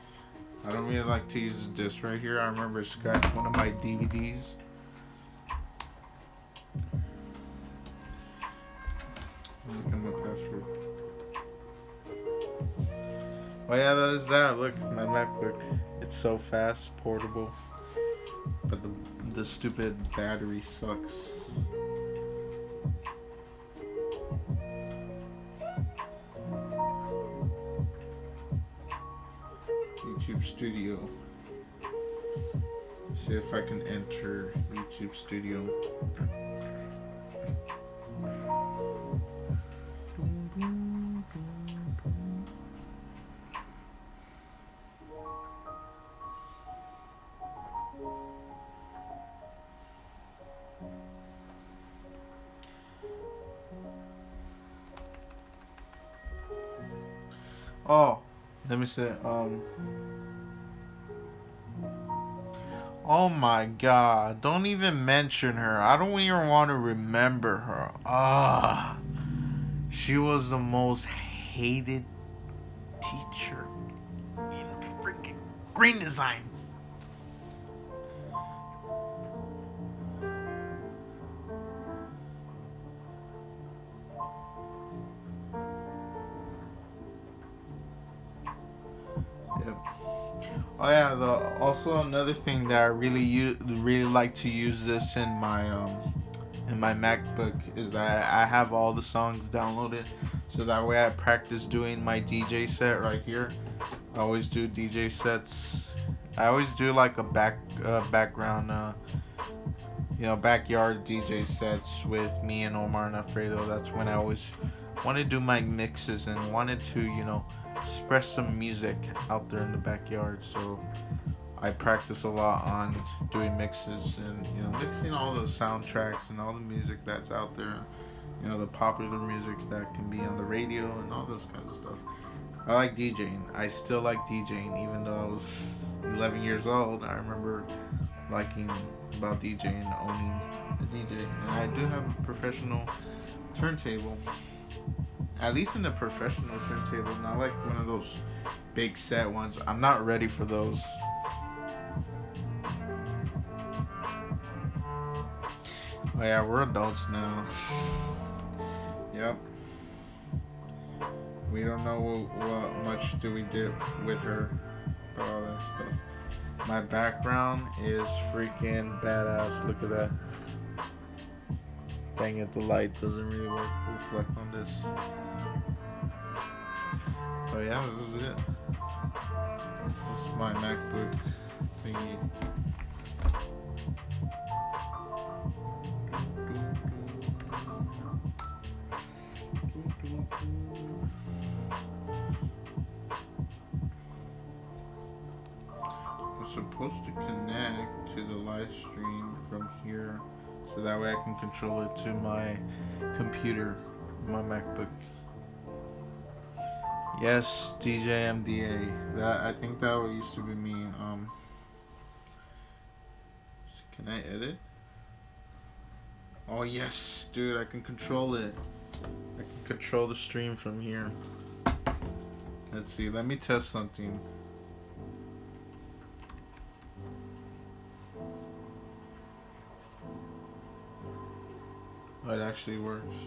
I don't really like to use this right here. I remember it scratched one of my DVDs. Look at my password. Oh yeah, that is that. Look, my MacBook. It's so fast, portable, but the stupid battery sucks. YouTube Studio. See if I can enter YouTube Studio. Oh, let me see. Oh my god, don't even mention her. I don't even want to remember her. She was the most hated teacher in freaking green design. Yep. Oh yeah, also another thing that I really like to use this in my MacBook is that I have all the songs downloaded, so that way I practice doing my DJ set right here. I always do DJ sets I always do like a background, backyard DJ sets with me and Omar and Alfredo. That's when I always wanted to do my mixes and wanted to, express some music out there in the backyard. So I practice a lot on doing mixes and, mixing all the soundtracks and all the music that's out there. The popular music that can be on the radio and all those kinds of stuff. I like DJing. I still like DJing, even though I was 11 years old. I remember liking about DJing, owning a DJ. And I do have a professional turntable. At least in the professional turntable, not like one of those big set ones. I'm not ready for those. Oh yeah, we're adults now. Yep. We don't know what much do we do with her, but all that stuff. My background is freaking badass. Look at that. Dang it, the light doesn't really reflect on this. But yeah, this is it. This is my MacBook thingy. I'm supposed to connect to the live stream from here so that way I can control it to my computer, my MacBook. Yes, DJ MDA. I think that used to be me. Can I edit? Oh yes, dude, I can control it. I can control the stream from here. Let's see, let me test something. Oh, it actually works.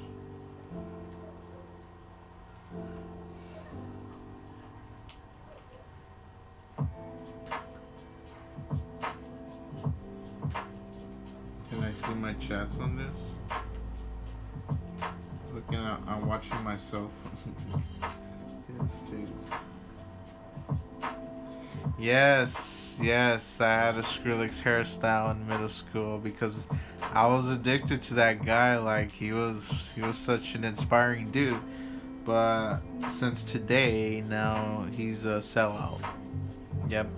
Can I see my chats on this? Looking at, I'm watching myself. Yes, I had a Skrillex hairstyle in middle school because I was addicted to that guy. Like he was such an inspiring dude. But since today, now he's a sellout. Yep,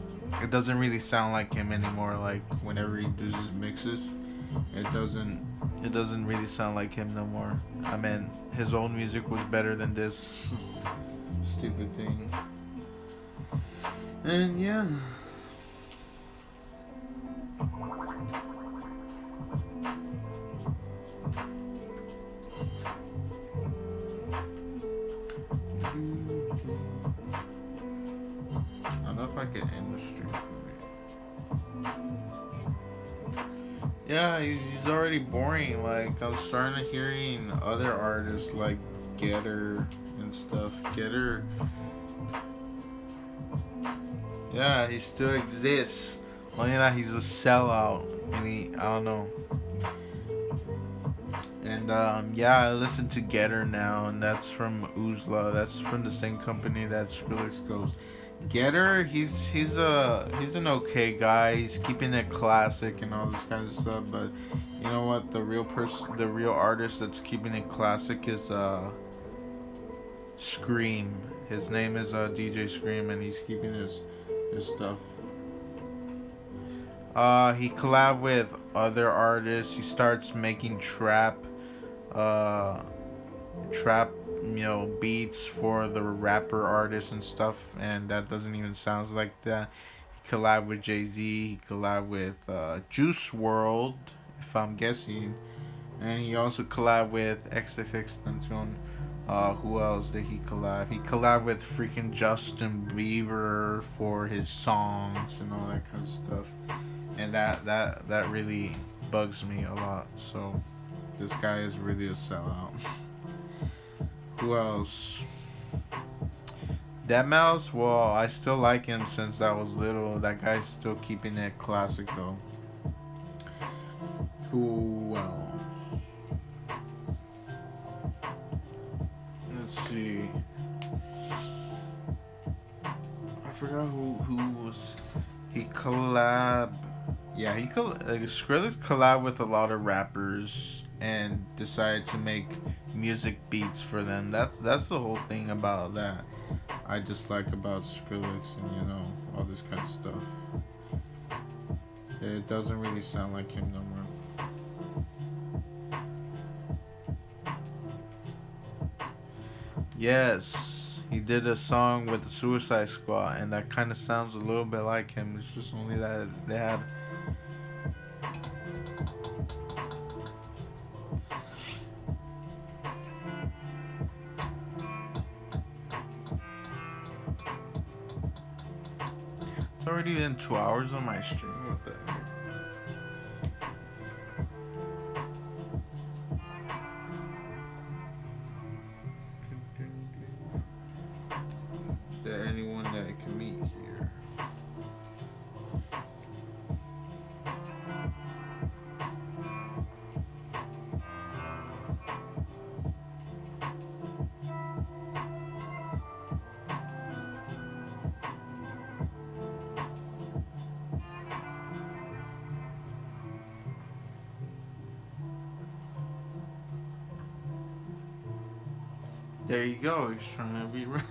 it doesn't really sound like him anymore. Like whenever he does his mixes, it doesn't really sound like him no more. I mean, his old music was better than this stupid thing. And yeah. I don't know if I can end the stream. Yeah, he's already boring. Like, I'm starting to hearing other artists like Getter and stuff. Getter, yeah, he still exists. Only that he's a sellout. And I don't know. And yeah, I listen to Getter now, and that's from Oozla. That's from the same company that Skrillex goes. Getter, he's an okay guy. He's keeping it classic and all this kind of stuff. But you know what? The real artist that's keeping it classic is Scream. His name is DJ Scream, and he's keeping his stuff. He collabed with other artists. He starts making trap beats for the rapper artists and stuff, and that doesn't even sound like that. He collabed with Jay-Z. He collabed with Juice WRLD, if I'm guessing, and he also collabed with XXXTentacion. Who else did he collab? He collabed with freaking Justin Bieber for his songs and all that kind of stuff, and that really bugs me a lot. So this guy is really a sellout. Who else? Deadmau5, well, I still like him since I was little. That guy's still keeping it classic though. Who else? Let's see. I forgot who was. He collab. Yeah, Skrillex collab with a lot of rappers and decided to make music beats for them. That's the whole thing about that. I dislike about Skrillex and all this kind of stuff. It doesn't really sound like him no more. Yes, he did a song with the Suicide Squad, and that kind of sounds a little bit like him. It's just only that they had. It's already been 2 hours on my stream. What the heck? Is there anyone that I can meet here? There you go. He's trying to be right.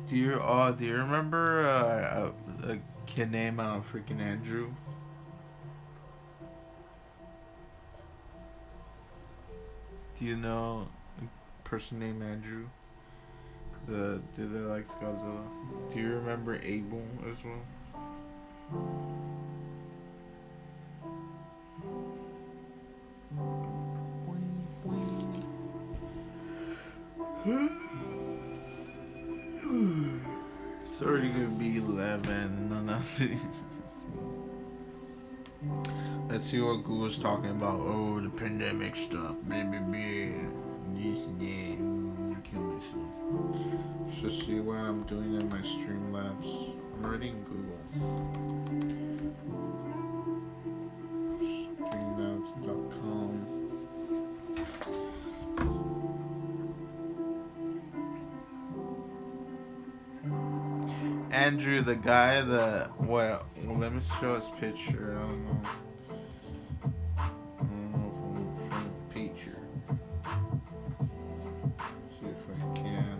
Do you remember a kid named freaking Andrew? Do you know a person named Andrew? The dude that likes Godzilla. Do you remember Abel as well? It's already gonna be 11. No, nothing. Let's see what Google's talking about. Oh, the pandemic stuff. Baby. This, that. Kill myself. Let's just see what I'm doing in my Streamlabs. I'm already in Google. Streamlabs.com. Andrew, the guy that let me show his picture. I don't know if I'm showing a picture. See if I can.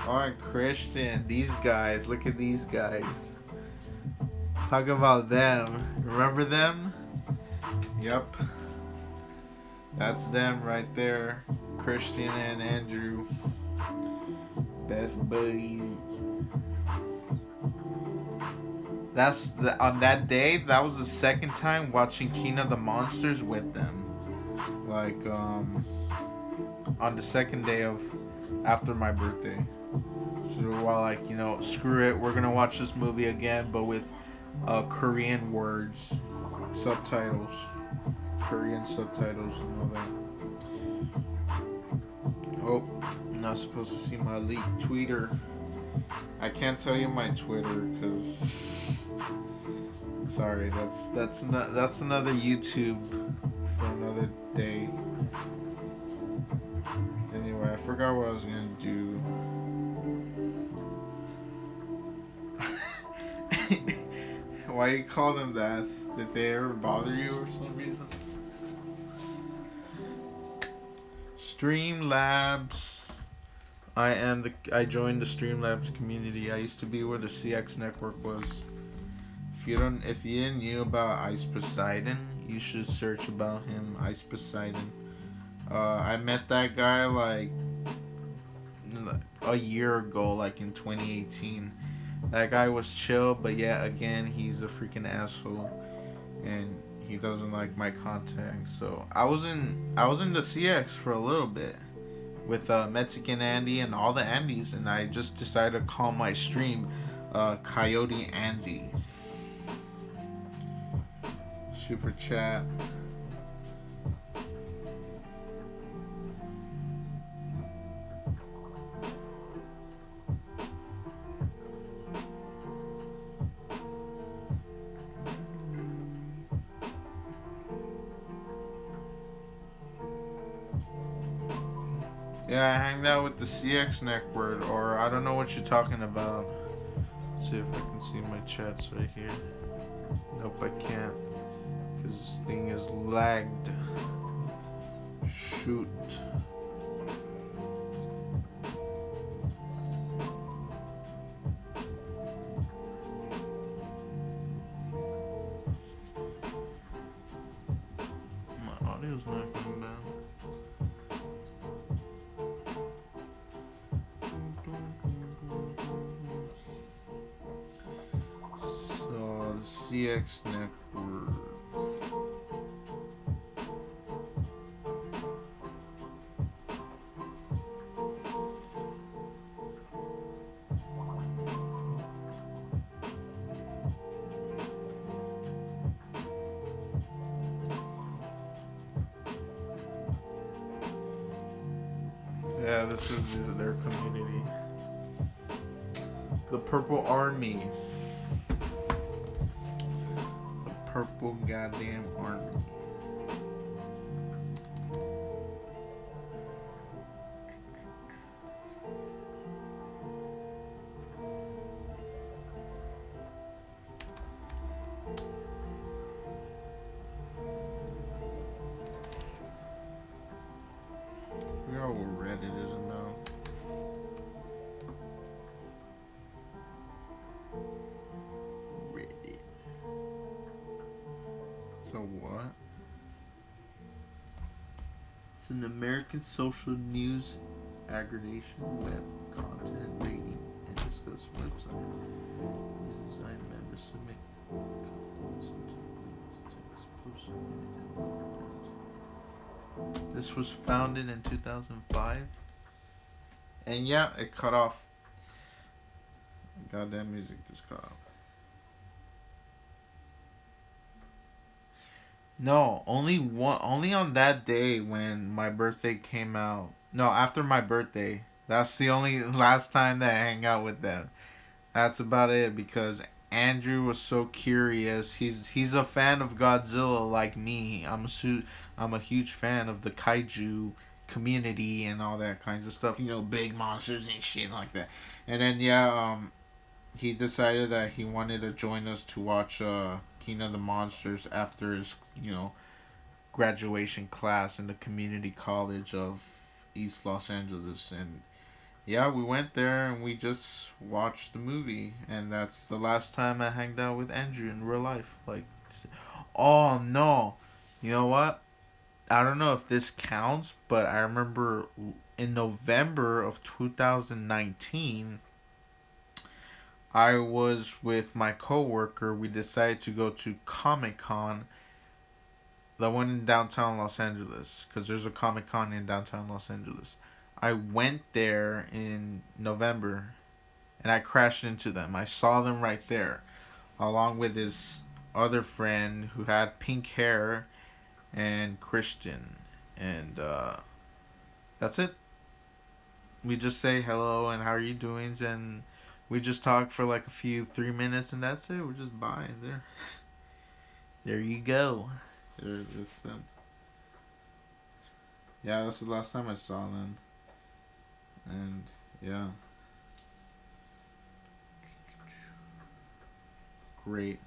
Oh, and Christian, these guys. Look at these guys. Talk about them. Remember them? Yep. That's them right there. Christian and Andrew. Best buddies. On that day, that was the second time watching King of the Monsters with them. Like, on the second day after my birthday. So we're like, screw it, we're gonna watch this movie again, but with Korean words, subtitles, Korean subtitles and all that. Oh, I'm not supposed to see my leaked tweeter. I can't tell you my Twitter because sorry, that's another YouTube for another day. Anyway, I forgot what I was gonna do. Why do you call them that? Did they ever bother you for some reason? Streamlabs. I joined the Streamlabs community. I used to be where the CX network was. If you didn't knew about Ice Poseidon, you should search about him, Ice Poseidon. I met that guy like a year ago, like in 2018. That guy was chill, but yeah, again, he's a freaking asshole, and he doesn't like my content. So I was in the CX for a little bit with Mexican Andy and all the Andys, and I just decided to call my stream Coyote Andy. Super chat. Yeah, I hanged out with the CX Network, or I don't know what you're talking about. Let's see if I can see my chats right here. Nope, I can't. Because this thing is lagged. Shoot. My audio's not coming down. So, the CX Network. Yeah, this is their community. The Purple Army. The Purple Goddamn Army. We all where Reddit is now. Reddit. So what? It's an American social news aggregation web content rating and discuss website. It's designed members to make comments and text posted and uploaded. This was founded in 2005. And yeah, it cut off. Goddamn music just cut off. No, only on that day when my birthday came out. No, after my birthday. That's the only last time that I hang out with them. That's about it, because Andrew was so curious. He's a fan of Godzilla like me. I'm a huge fan of the kaiju community and all that kinds of stuff. You know, big monsters and shit like that. And then he decided that he wanted to join us to watch King of the Monsters after his graduation class in the community college of East Los Angeles. And yeah, we went there and we just watched the movie, and that's the last time I hanged out with Andrew in real life. Like, oh no, you know what? I don't know if this counts, but I remember in November of 2019, I was with my coworker. We decided to go to Comic-Con, the one in downtown Los Angeles, because there's a Comic-Con in downtown Los Angeles. I went there in November, and I crashed into them. I saw them right there, along with his other friend who had pink hair, and Christian. And that's it. We just say hello and how are you doing, and we just talk for like 3 minutes, and that's it. We're just buying there. There you go. There's them. Yeah, that's the last time I saw them. And yeah. Great.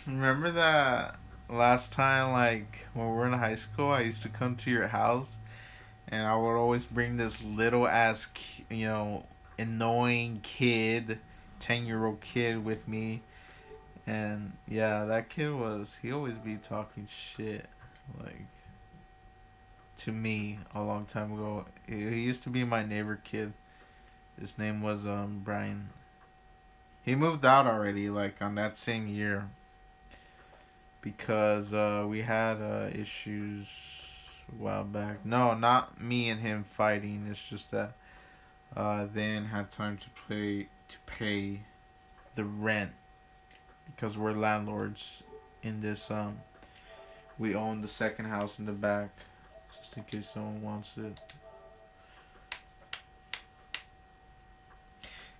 Remember that last time, like when we were in high school, I used to come to your house, and I would always bring this little ass, annoying kid, 10-year-old kid with me, and yeah, that kid he always be talking shit, like, to me a long time ago. He used to be my neighbor kid. His name was Brian. He moved out already, like on that same year, because we had issues a while back. No, not me and him fighting. It's just that then had time to pay the rent because we're landlords in this. We own the second house in the back, just in case someone wants it.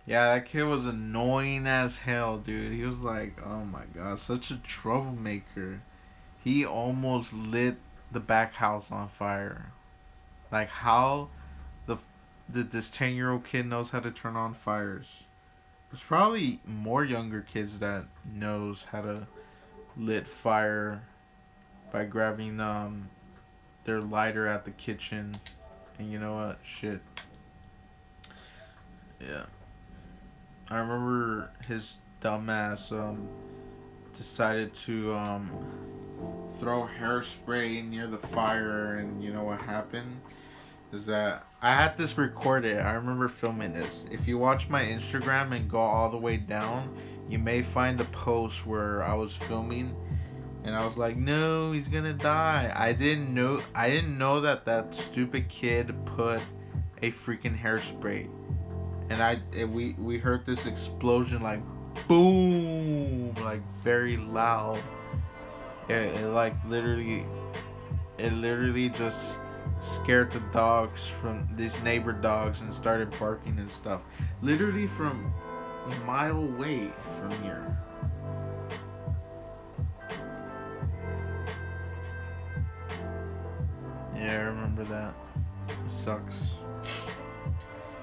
Yeah, that kid was annoying as hell, dude. He was like, oh my god, such a troublemaker. He almost lit the back house on fire. Like, how did this 10-year-old kid knows how to turn on fires? There's probably more younger kids that knows how to lit fire by grabbing their lighter at the kitchen. And you know what? Shit. Yeah. I remember his dumbass decided to throw hairspray near the fire, and you know what happened? Is that I had this recorded. I remember filming this. If you watch my Instagram and go all the way down, you may find a post where I was filming and I was like, no, he's gonna die. I didn't know that stupid kid put a freaking hairspray. And we heard this explosion, like boom, like very loud. It literally just scared the dogs from these neighbor dogs and started barking and stuff. Literally from a mile away from here. Yeah, I remember that. It sucks.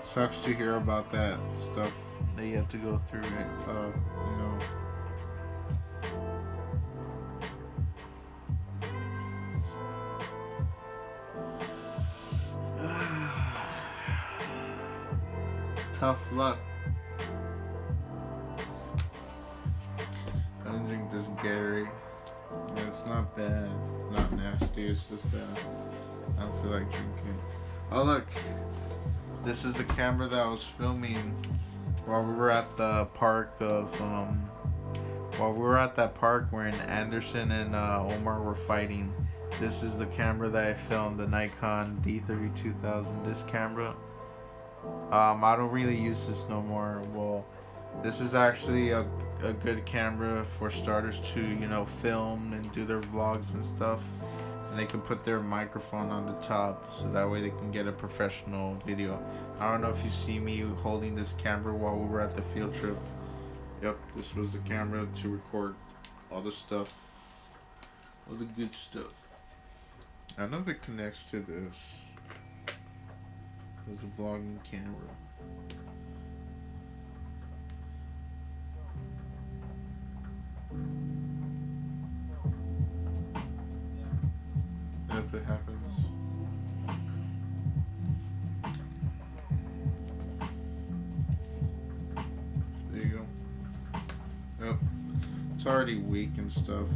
Sucks to hear about that stuff that you have to go through, you know. Tough luck. I don't drink this Gary. It's not bad. It's not nasty. It's just that I don't feel like drinking. Oh look. This is the camera that I was filming while we were at the park while we were at that park where Anderson and Omar were fighting. This is the camera that I filmed, the Nikon D32,000. This camera, I don't really use this no more. Well, this is actually a good camera for starters to, you know, film and do their vlogs and stuff. And they can put their microphone on the top, so that way they can get a professional video. I don't know if you see me holding this camera while we were at the field trip. Yep, this was the camera to record all the stuff, all the good stuff. I don't know if it connects to this. It's a vlogging camera. That's what happens. There you go. Yep. It's already weak and stuff.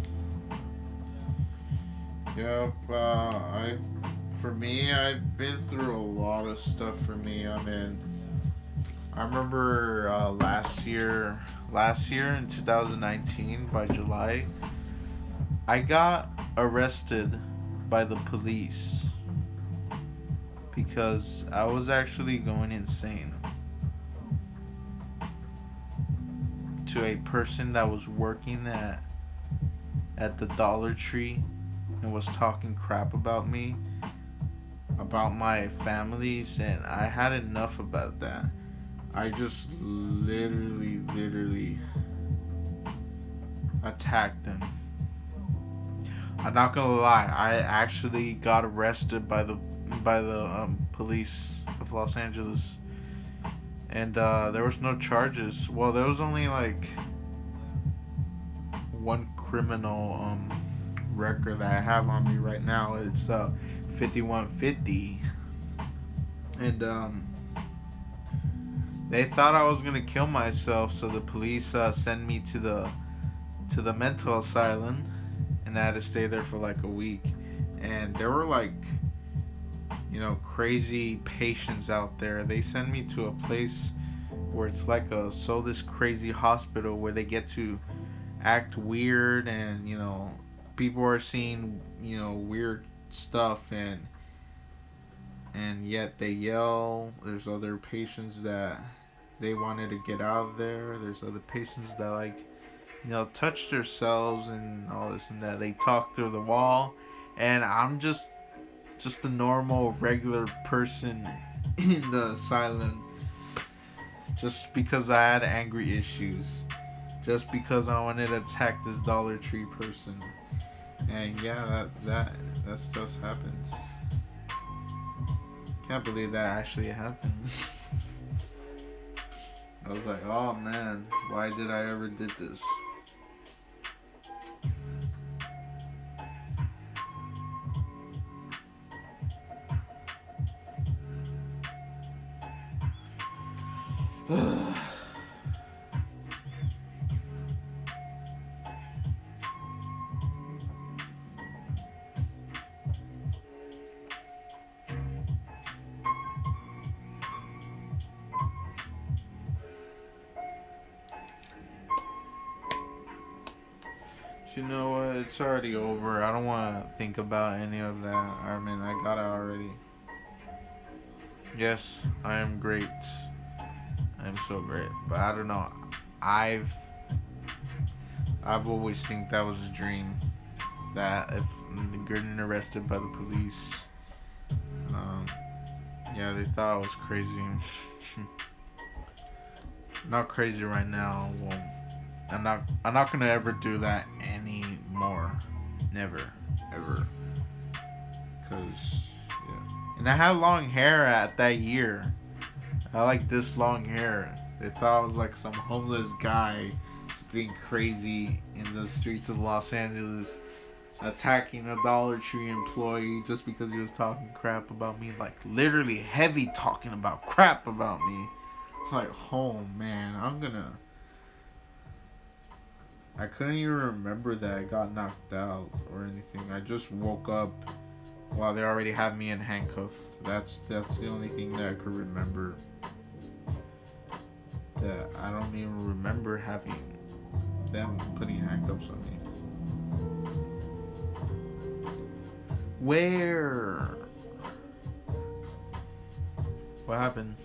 Yep. I've been through a lot of stuff for me. I mean, I remember last year in 2019, by July, I got arrested by the police because I was actually going insane to a person that was working at the Dollar Tree and was talking crap about me, about my families, and I had enough about that. I just literally attacked them. I'm not gonna lie, I actually got arrested by the police of Los Angeles, and there was no charges. Well, there was only like one criminal record that I have on me right now. It's 5150, and they thought I was gonna kill myself, so the police sent me to the mental asylum, and I had to stay there for like a week. And there were like, you know, crazy patients out there. They sent me to a place where it's like this crazy hospital where they get to act weird, and you know, people are seeing, you know, weird stuff, and and yet they yell. There's other patients that they wanted to get out of there. There's other patients that, like, you know, touch themselves and all this and that. They talk through the wall, and I'm just a normal, regular person in the asylum. Just because I had angry issues. Just because I wanted to attack this Dollar Tree person. And yeah, that stuff happens. Can't believe that actually happens. I was like, oh man, why did I ever did this? You know what? It's already over. I don't want to think about any of that. I mean, I got it already. Yes, I am great. I'm so great. But I don't know. I've always think that was a dream. That if I'm getting arrested by the police, yeah, they thought I was crazy. Not crazy right now. Well, I'm not gonna ever do that anymore. Never, ever. Cause yeah. And I had long hair at that year. I like this long hair. They thought I was like some homeless guy being crazy in the streets of Los Angeles, attacking a Dollar Tree employee just because he was talking crap about me. Like literally heavy talking about crap about me. Like, oh man, I couldn't even remember that I got knocked out or anything. I just woke up while they already had me in handcuffs. That's the only thing that I could remember. That I don't even remember having them putting handcuffs on me. Where? What happened?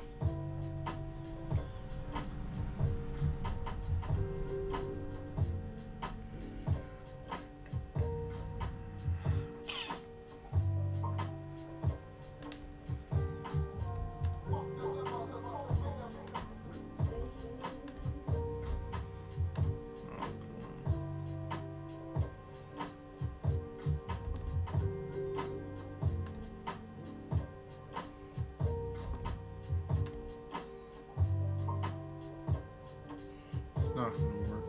Not gonna work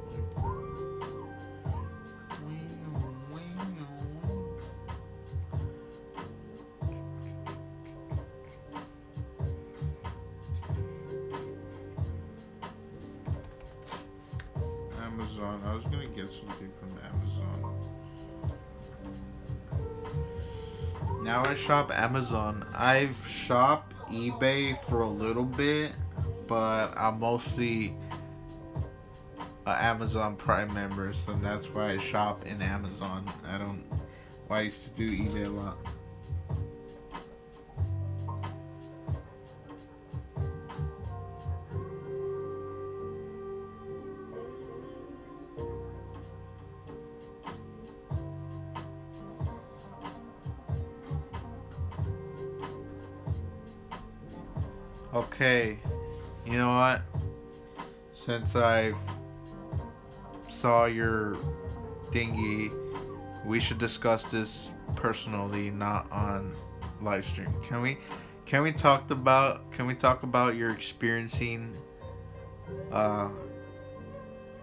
Amazon. I was gonna get something from Amazon. Now I shop Amazon. I've shopped eBay for a little bit, but I'm mostly Amazon Prime member, so that's why I shop in Amazon. I used to do eBay a lot. Okay, you know what? Since I saw your dinghy, we should discuss this personally, not on live stream. Can we talk about your experiencing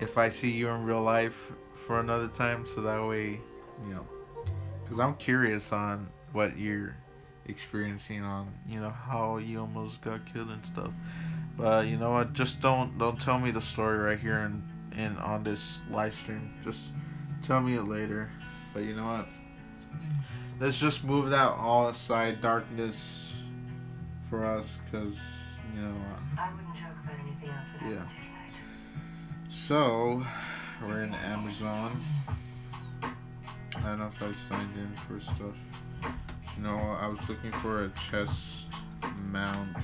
if I see you in real life for another time, so that way, you know, because I'm curious on what you're experiencing, on, you know, how you almost got killed and stuff. But you know what, just don't tell me the story right here and on this live stream. Just tell me it later. But you know what, let's just move that all aside, darkness, for us, because you know I wouldn't joke about anything else with yeah. So we're in Amazon. I don't know if I signed in for stuff. You know, I was looking for a chest mount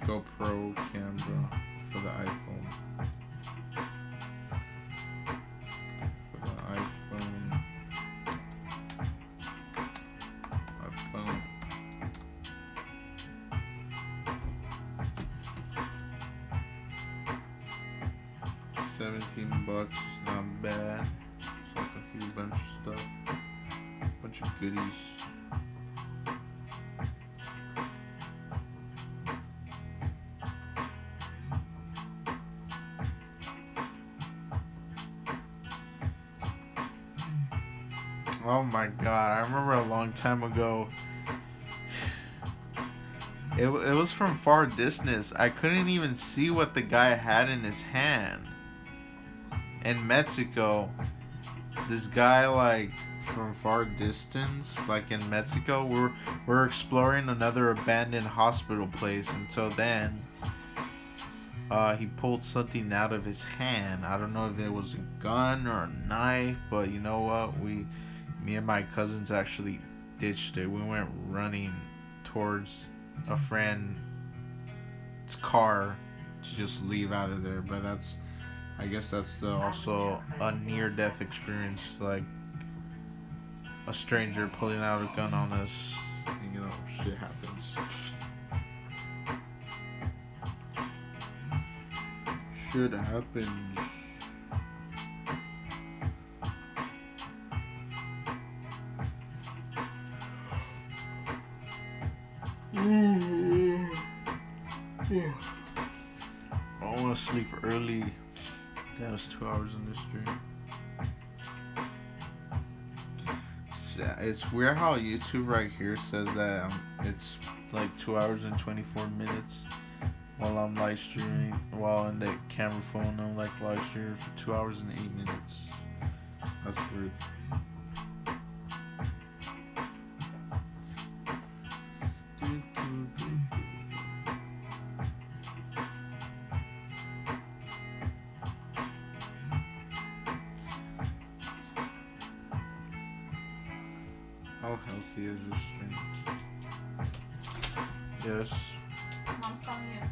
GoPro camera for the iPhone. iPhone. 17 bucks is not bad. It's like a few bunch of stuff. Bunch of goodies. Oh my god, I remember a long time ago. It was from far distance. I couldn't even see what the guy had in his hand. In Mexico, this guy, like, from far distance, like in Mexico, we're exploring another abandoned hospital place. Until then, he pulled something out of his hand. I don't know if it was a gun or a knife, but you know what? Me and my cousins actually ditched it. We went running towards a friend's car to just leave out of there. But I guess that's also a near-death experience, like a stranger pulling out a gun on us. You know, shit happens. Shit happens. I want to sleep early. That was 2 hours in this stream. It's weird how YouTube right here says that it's like 2 hours and 24 minutes while I'm live streaming. While in the camera phone, I'm like live streaming for 2 hours and 8 minutes. That's weird. How healthy is this stream? Yes. Mom's calling you.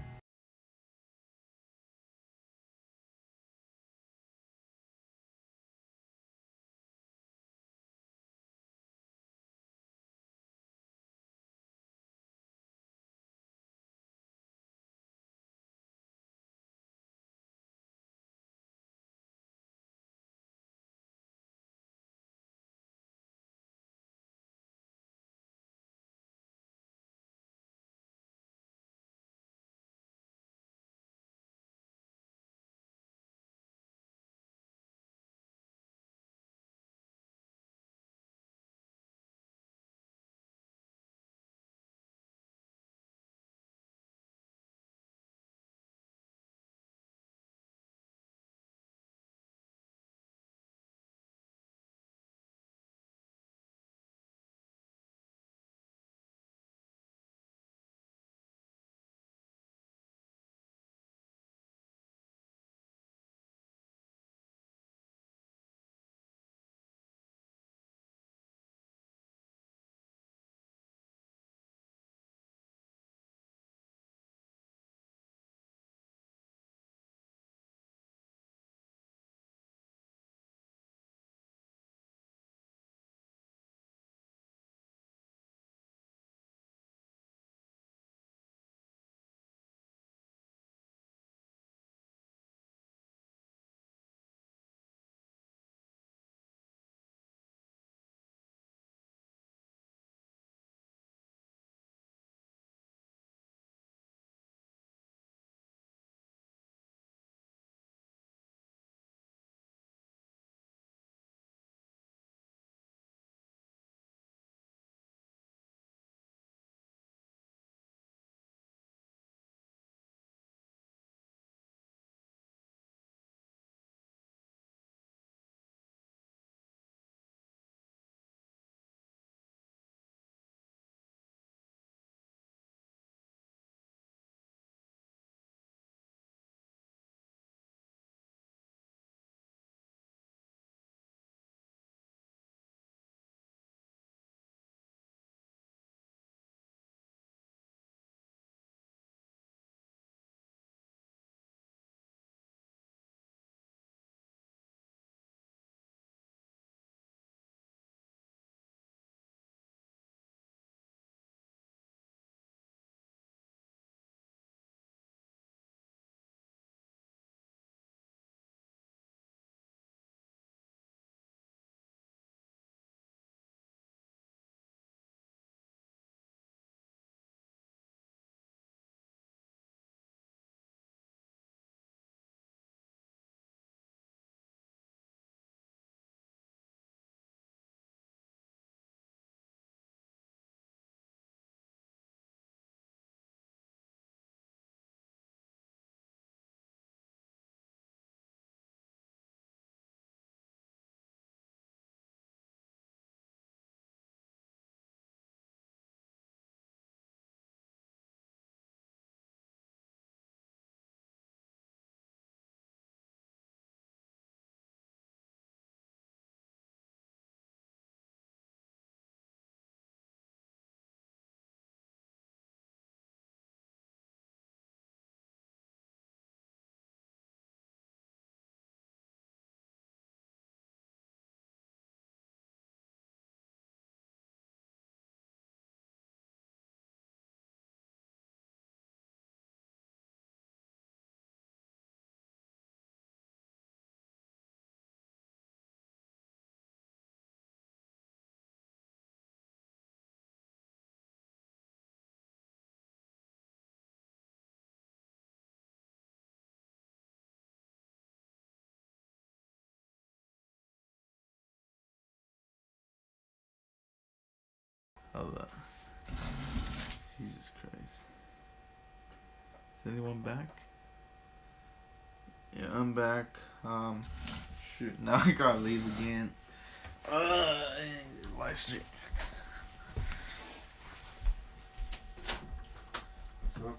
Hold up. Jesus Christ. Is anyone back? Yeah, I'm back. Shoot, now I gotta leave again. Live stream. So,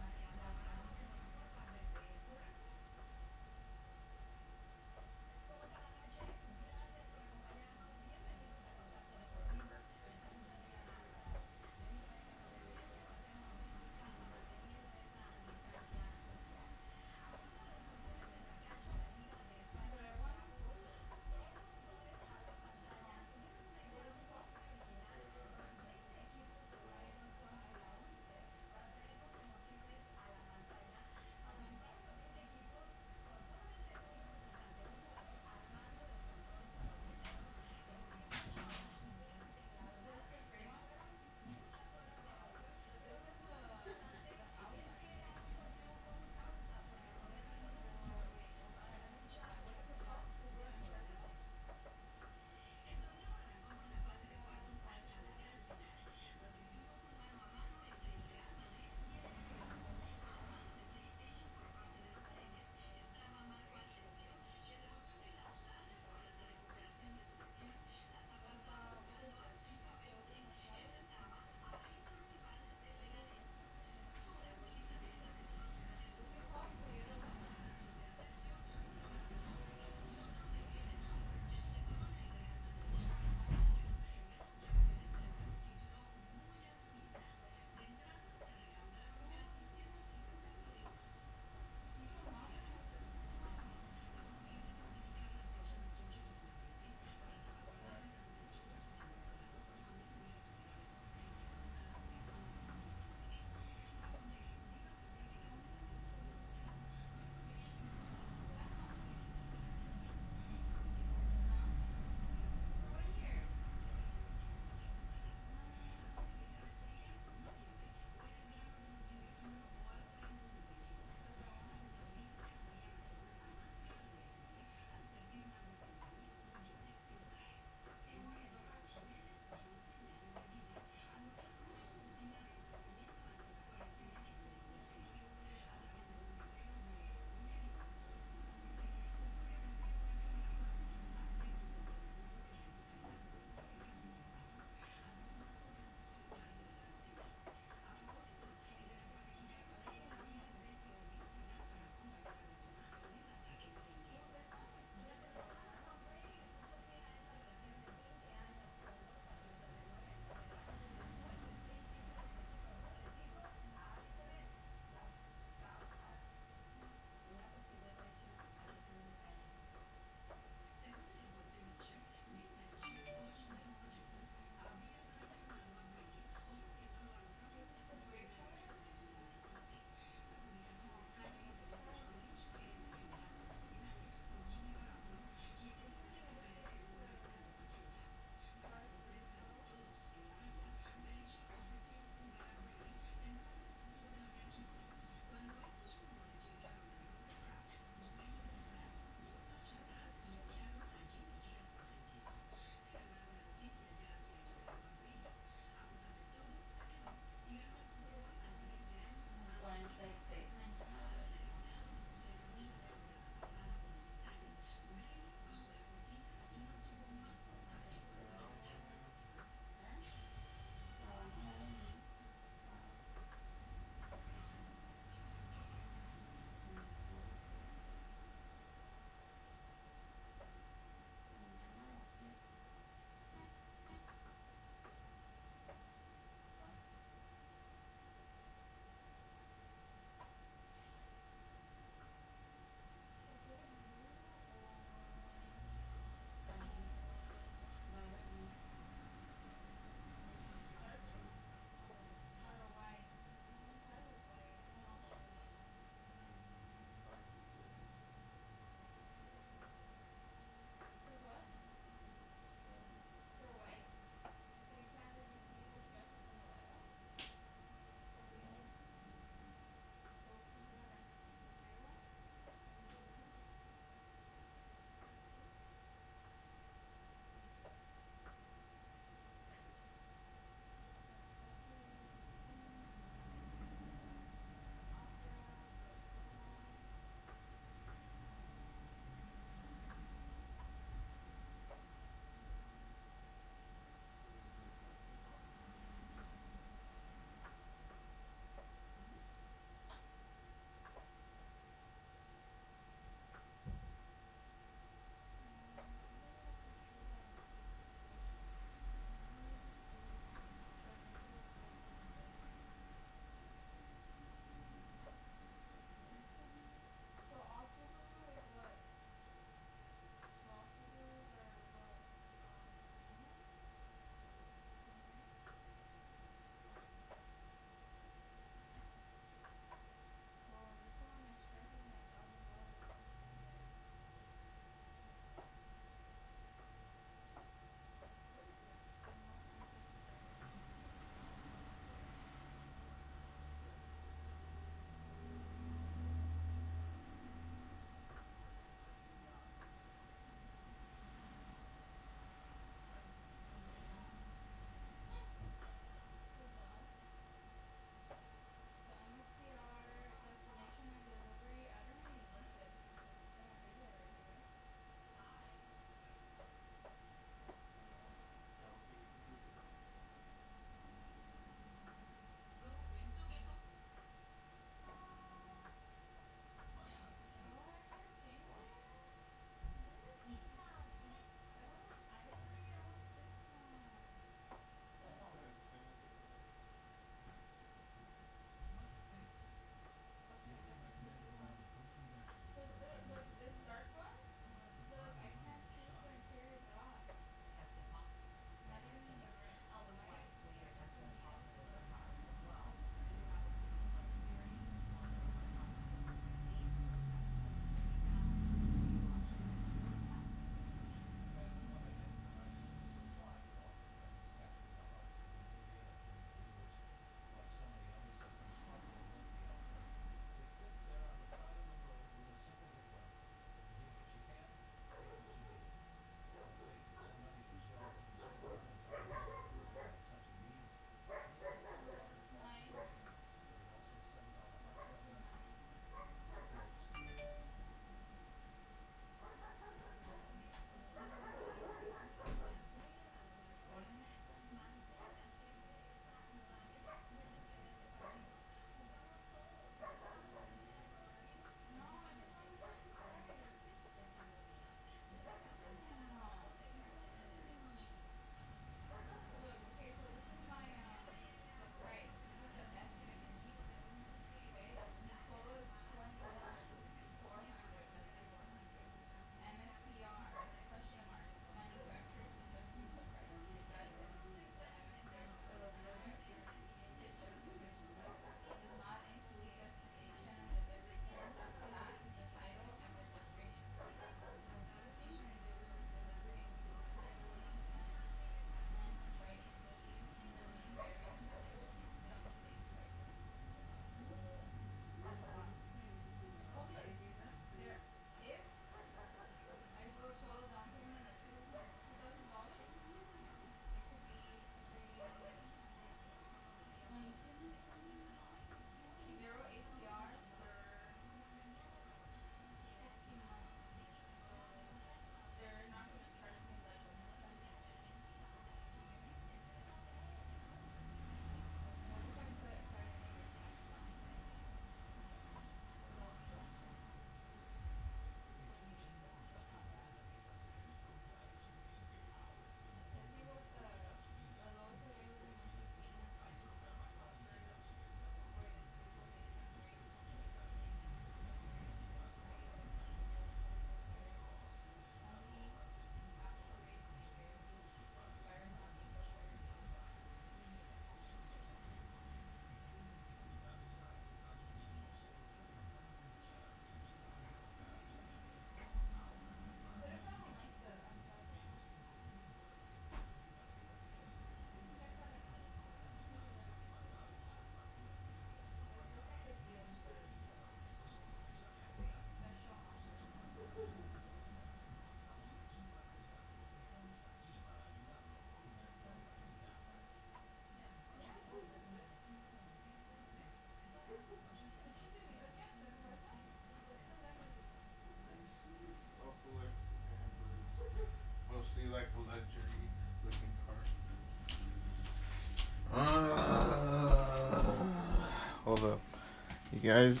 guys.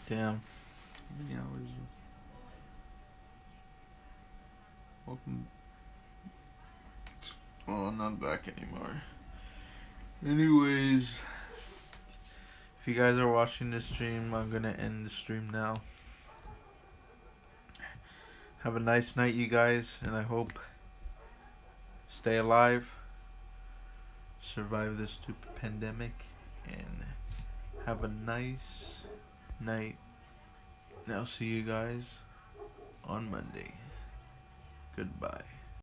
Damn. How many hours? Welcome. Oh, I'm not back anymore. Anyways, if you guys are watching this stream, I'm gonna end the stream now. Have a nice night, you guys, and I hope stay alive, survive this stupid pandemic, and have a nice night. And I'll see you guys on Monday. Goodbye.